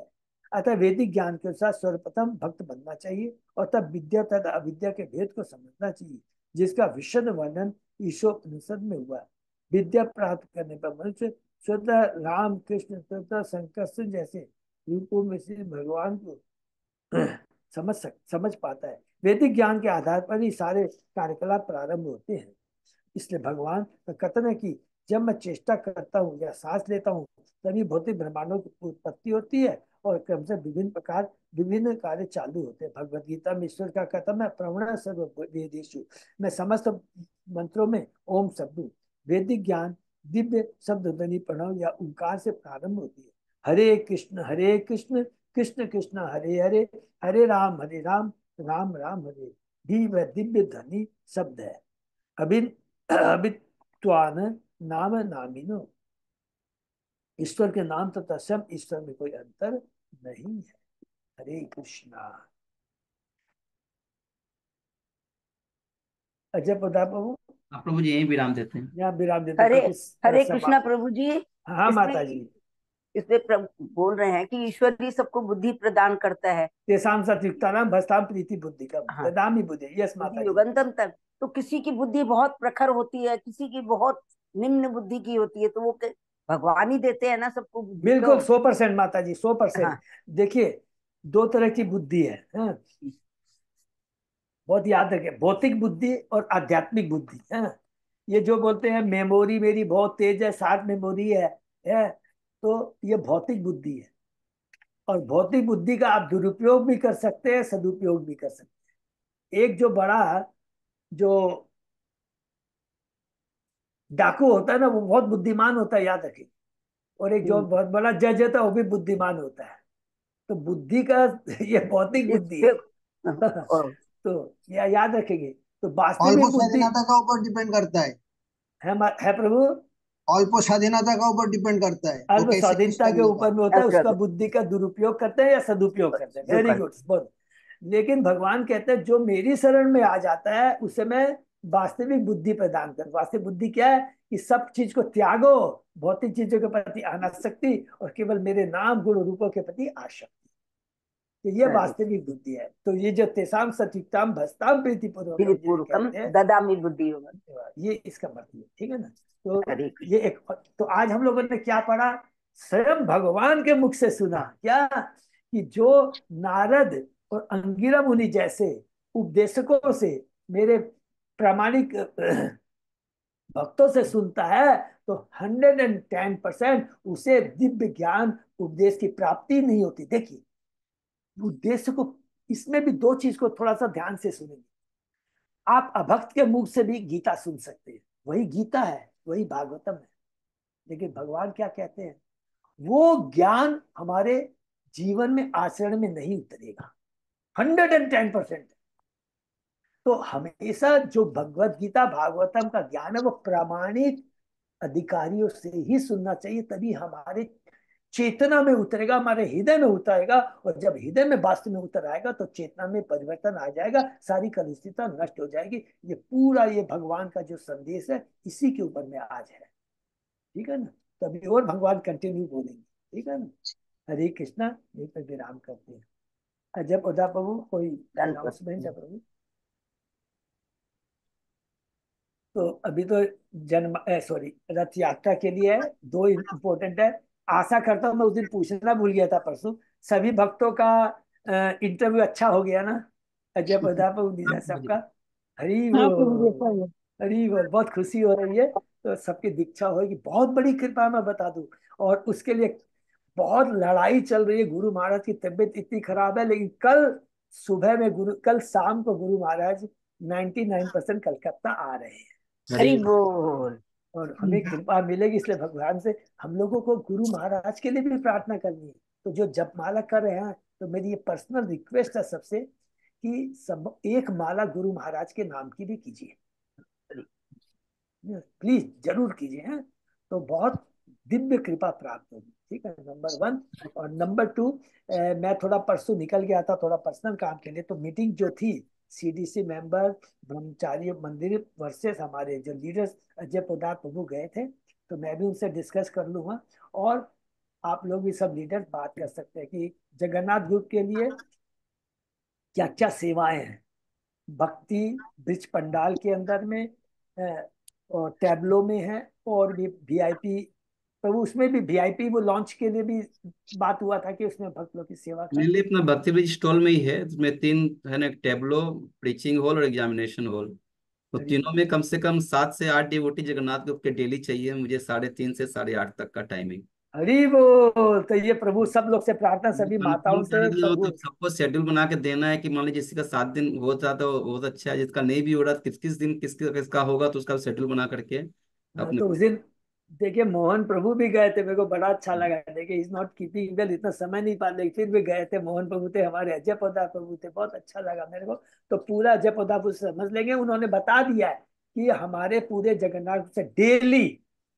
अतः वैदिक ज्ञान के अनुसार सर्वप्रथम भक्त बनना चाहिए, और तब विद्या तथा अविद्या के भेद को समझना चाहिए, जिसका विशद वर्णन ईशोपनिषद में हुआ है। विद्या प्राप्त करने पर मनुष्य स्वतः राम कृष्ण तथा शंकर जैसे रूपों में श्री भगवान को समझ पाता है। वैदिक ज्ञान के आधार पर ही सारे कार्यकलाप प्रारंभ होते हैं। इसलिए भगवान का कथन है कि जब मैं चेष्टा करता हूँ या सांस लेता हूँ, तभी भौतिक ब्रह्मांडों की उत्पत्ति होती है, और क्रम से विभिन्न कार्य चालू होते हैं। भगवद गीता में ईश्वर का कथन है, प्रवण सर्व वेदेषु, मैं समस्त मंत्रों में ओम शब्द हूँ। वैदिक ज्ञान दिव्य शब्द ध्वनि प्रणव या ओंकार से प्रारंभ होती है। हरे कृष्ण कृष्ण कृष्ण हरे हरे, हरे राम राम राम हरे। दिव्य दिव्य ध्वनि शब्द है। अभिन अभित्वान नाम नामिनो, ईश्वर के नाम तथा सब ईश्वर में कोई अंतर नहीं है। हरे कृष्णा। अजय प्रताप बाबू, आप प्रभु जी यहीं विराम देते हैं। यहाँ विराम देते हरे क्योंकि हरे कृष्णा समाप्त। प्रभु जी। हाँ इसमें माता जी। इसमें प्रभु बोल रहे हैं कि ईश्वर ही सबको बुद्धि प्रदान करता है। तेषाम सत्युक्तानाम भस्ताम प्रीति बुद्धि का हाँ, ददामी बुद्धि। यस माता बुद्धि जी। युगंतम तक। तो किसी की बुद्धि बहुत प्रखर होती है, किसी की बहुत निम्न बुद्धि की होती है, तो वो भगवान ही देते हैं ना सबको बुद्धि तो। बिल्कुल 100% माता जी, 100%। हाँ। देखिए, दो तरह की बुद्धि है, हाँ? बहुत याद रखें, भौतिक बुद्धि और आध्यात्मिक बुद्धि, हाँ? ये जो बोलते हैं मेमोरी मेरी बहुत तेज है, 60 मेमोरी है, तो ये भौतिक बुद्धि है। और भौतिक बुद्धि का आप दुरुपयोग भी कर सकते हैं, सदुपयोग भी कर सकते हैं। एक जो बड़ा जो डाकू होता है ना, वो बहुत बुद्धिमान होता है, याद रखिए। और एक जो बहुत बड़ा जज होता है, वो भी बुद्धिमान होता है। तो बुद्धि का ये भौतिक बुद्धि है। और तो यह याद रखेंगे। तो अल्प वास्तविक बुद्धि स्वाधीनता का ऊपर डिपेंड करता है। है प्रभु। अल्प स्वाधीनता का ऊपर डिपेंड करता है वो अल्प कैसे यूज स्वाधीनता कर के लेगा। ऊपर में होता है, उसका बुद्धि का दुरुपयोग करते हैं या सदुपयोग करते हैं। जो वेरी गुड, करते बहुत। लेकिन भगवान कहते हैं जो मेरी शरण में आ जाता है उसे मैं वास्तविक बुद्धि प्रदान कर। वास्तविक बुद्धि क्या है? कि सब चीज को त्यागो, भौतिक चीजों के प्रति अनासक्ति, और केवल मेरे नाम गुण रूपों के प्रति आसक्ति। तो ये हैं। वास्तविक बुद्धि है। तो ये जो तेसाम सचिताम भस्ताम प्रीति पूर्वकम ये पूर्वकम कहते हैं, ददामी बुद्धि होगा। ये इसका मतलब है, ठीक है ना? तो हरे ये कृष्ण। एक। तो आज हम लोगों ने क्या पढ़ा? स्वयं भगवान के मुख से सुना क्या? कि जो नारद और अंगिरा मुनि जैसे उपदेशकों से, मेरे प्रामाणिक भक्तों से सुनता है, तो 110% उसे दिव्य ज्ञान उपदेश की प्राप्ति नहीं होती। देखिए, उद्देश्य को, इसमें भी दो चीज को थोड़ा सा ध्यान से सुनेंगे। आप अभक्त के मुख से भी गीता सुन सकते हैं, वही गीता है, वही भागवतम है। लेकिन भगवान क्या कहते हैं? वो ज्ञान हमारे जीवन में, आचरण में नहीं उतरेगा। 110%। तो हमेशा जो भगवत गीता भागवतम का ज्ञान है, वो प्रामाणिक अधिकारियों से ही सुनना चाहिए, तभी हमारे चेतना में उतरेगा, हमारे हृदय में उतरेगा। और जब हृदय में वास्तव में उतर आएगा तो चेतना में परिवर्तन आ जाएगा, सारी कलुषितता नष्ट हो जाएगी। ये पूरा ये भगवान का जो संदेश है, इसी के ऊपर में आज है, ठीक है ना? तभी और भगवान कंटिन्यू बोलेंगे, ठीक है ना? हरे कृष्णा। यहीं पर विराम करते हैं। अजय उदा प्रभु, कोई अनाउंसमेंट है प्रभु? तो अभी तो जन्म सॉरी रथ यात्रा के लिए है, दो इम्पोर्टेंट है। आशा करता हूँ, मैं उस दिन पूछना भूल गया था परसों, सभी भक्तों का इंटरव्यू अच्छा हो गया ना? अजय प्रताप हाँ निजा प्रभु जी। सबका। हरी हाँ प्रभु जी, बोल। ऐसा ही है। हरी बोल। बहुत खुशी हो रही है। तो सबकी दीक्षा होगी, बहुत बड़ी कृपा मैं बता दूं। और उसके लिए बहुत लड़ाई चल रही है। गुरु महाराज की तबीयत इतनी खराब है, लेकिन कल शाम को गुरु महाराज 99% कलकत्ता आ रहे हैं। हरी हरि बोल। और हमें कृपा मिलेगी, इसलिए भगवान से हम लोगों को गुरु महाराज के लिए भी प्रार्थना करनी है। तो जो जप माला कर रहे हैं, तो मेरी ये पर्सनल रिक्वेस्ट है सबसे, कि सब एक माला गुरु महाराज के नाम की भी कीजिए, प्लीज जरूर कीजिए, हैं? तो बहुत दिव्य कृपा प्राप्त होगी, ठीक है, नंबर 1। और नंबर 2, मैं थोड़ा परसों निकल गया था, थोड़ा पर्सनल काम के लिए। तो मीटिंग जो थी, सीडीसी मेंबर, ब्रह्मचारी मंदिर वर्सेस हमारे जो लीडर्स, अजय प्रताप प्रभु गए थे, तो मैं भी उनसे डिस्कस कर लूंगा। और आप लोग भी सब लीडर्स बात कर सकते हैं कि जगन्नाथ ग्रुप के लिए क्या क्या सेवाएं हैं। भक्ति ब्रिज पंडाल के अंदर में, और टैबलो में है, और भी वीआईपी। तो उसमें भी वीआईपी वो लॉन्च के लिए भी बात हुआ था कि उसमें भक्त लोग की सेवा का। मेनली अपना भक्ति ब्रिज स्टॉल में ही है, इसमें तीन है ना, एक टेबलो, प्रीचिंग हॉल और एग्जामिनेशन हॉल। तो तीनों में कम से कम 7 से 8 डिवोटी जगन्नाथ ग्रुप के डेली चाहिए मुझे, 3:30 से 8:30 तक का टाइमिंग। हरी बोल। तो ये प्रभु सब लोग से प्रार्थना, सभी माताओं कंफर्म कर से दिया हो तो प्रभु। सबको शेड्यूल बना के देना है कि मान लीजिए किसी का 7 दिन हो जाता है बहुत अच्छा है, जिसका नहीं भी हो रहा किस किस दिन किस किसका होगा तो उसका शेड्यूल बना करके हाँ, अपने। तो उस दिन देखिए मोहन प्रभु भी गए थे, मेरे को बड़ा अच्छा लगा। देखिए इज नॉट कीपिंग वेल, इतना समय नहीं पा, लेकिन फिर भी गए थे। मोहन प्रभु थे, हमारे अजय पोदार प्रभु थे, बहुत अच्छा लगा मेरे को। तो पूरा अजय पोदार प्रभु समझ लेंगे, उन्होंने बता दिया है कि हमारे पूरे जगन्नाथ से डेली,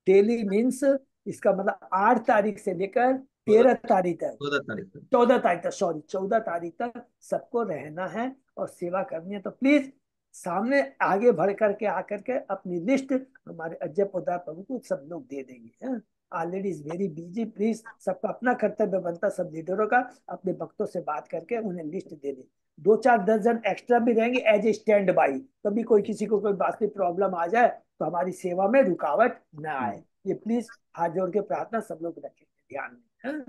डेली मीन्स इसका मतलब 8 तारीख से लेकर 13 तारीख तक, 14 तारीख तक। 14 तारीख तक, सॉरी 14 तारीख तक सबको रहना है और सेवा करनी है। तो प्लीज सामने आगे बढ़ करके आकर के अपनी लिस्ट हमारे अजय पोदार प्रभु को सब लोग दे देंगे। Already is very busy, please सबका अपना कर्तव्य बनता, सब लीडरों का अपने भक्तों से बात करके उन्हें लिस्ट दे दें। 2-4 दर्जन एक्स्ट्रा भी रहेंगे एज ए स्टैंड बाई, कभी कोई किसी को कोई बात की प्रॉब्लम आ जाए तो हमारी सेवा में रुकावट न आए। ये प्लीज हाथ जोड़ के प्रार्थना सब लोग रखेंगे ध्यान में।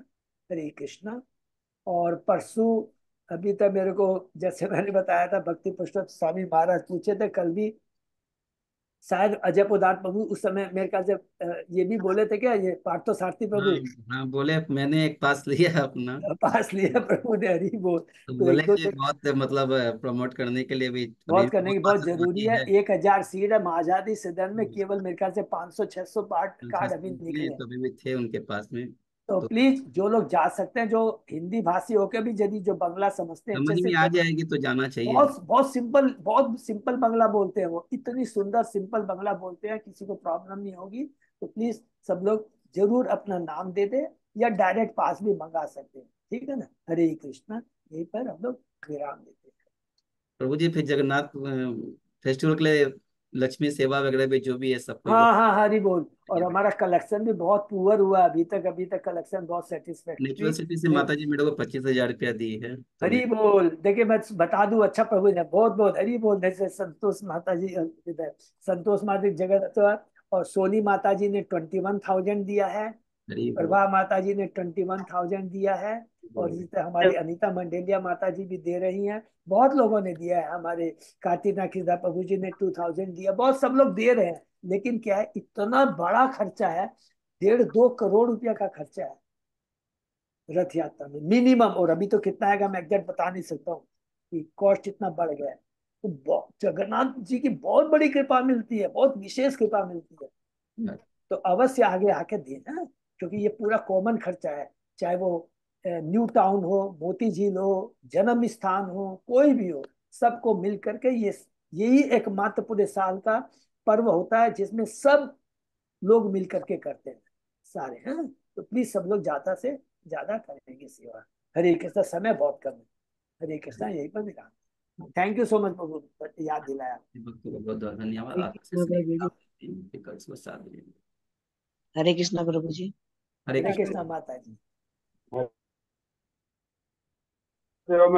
हरे कृष्णा। और परसों अभी तक मेरे को, जैसे मैंने बताया था, भक्ति पुरुषोत्तम स्वामी महाराज पूछे थे कल भी, शायद अजय पोदार प्रभु उस समय मेरे ख्याल से ये भी बोले थे क्या, ये पार्थो सारथी हाँ प्रभु हाँ, बोले मैंने एक पास लिया है अपना, पास लिया प्रभु ने, हरी बोल। तो तो बोले एक दो कि बहुत मतलब प्रमोट करने के लिए भी अभी बहुत करने की बहुत बहुत पास जरूरी बाकी है। है। 1000 सीट है महाजादी सदन में, केवल मेरे ख्याल से 500-600 कार्ड अभी निकले हैं। तो अभी भी थे उनके पास में। तो तो प्लीज जो लोग जा सकते हैं, जो हिंदी भाषी होकर भी यदि जो बंगला समझते हैं समझ अच्छे से, में आ जाएगी तो जाना चाहिए। बहुत बहुत सिंपल बंगला बोलते हैं वो, इतनी सुंदर सिंपल बंगला बोलते हैं, किसी को प्रॉब्लम नहीं होगी। तो प्लीज सब लोग जरूर अपना नाम दे दे, या डायरेक्ट पास भी मंगा सकते हैं, ठीक है ना। हरे कृष्णा। यहीं पर हम लोग विराम देते हैं। प्रभु जी फिर जगन्नाथ फेस्टिवल के लिए लक्ष्मी सेवा वगैरह भी जो भी है सब कोई हाँ हाँ हरी बोल। और हमारा कलेक्शन भी बहुत पुअर हुआ अभी तक कलेक्शन बहुत नेचुरल सेटिस्फैक्ट्री। सिटी से माता जी मेरे को 25,000 रुपया दी है, तो मैं हरी बोल। देखिए मैं बता दूं, अच्छा प्रभु ने बहुत बहुत हरी बोल। जैसे संतोष माता जी इधर, संतोष माता जी जगत, और सोनी माता जी ने 21,000 दिया है, गरीब हो। प्रभा माता जी ने 21,000 दिया है, और इसी तरह हमारी अनीता मंडेलिया माता जी भी दे रही हैं। बहुत लोगों ने दिया है, हमारे कार्तिना खिदा प्रभु जी ने 2,000 दिया, बहुत सब लोग दे रहे हैं। लेकिन क्या है, इतना बड़ा खर्चा है, 1.5-2 करोड़ रुपया का खर्चा है रथ यात्रा में मिनिमम। और अभी तो कितना आएगा मैं एग्जैक्ट बता नहीं सकता हूँ, कि कॉस्ट इतना बढ़ गया है। तो जगन्नाथ जी की बहुत बड़ी कृपा मिलती है, बहुत विशेष कृपा मिलती है। तो अवश्य आगे आके देना, क्योंकि ये पूरा कॉमन खर्चा है। चाहे वो न्यू टाउन हो, मोती झील हो, जन्म स्थान हो, कोई भी हो, सबको मिल करके ये, यही एकमात्र पूरे साल का पर्व होता है जिसमें सब लोग मिल करके करते हैं सारे, हैं। तो प्लीज सब लोग ज्यादा से ज्यादा करेंगे सेवा। हरे कृष्णा। समय बहुत कम है। हरे कृष्णा। यही पर विराम। थैंक यू सो मच प्रभु, याद दिलाया। भक्तों को बहुत बहुत धन्यवाद, हरे आपसे कृष्णा प्रभु जी। विकल्प को साथ देंगे। हरे कृष्णा प्रभु जी। हरे हरे कृष्ण। कृष्णा माता जी।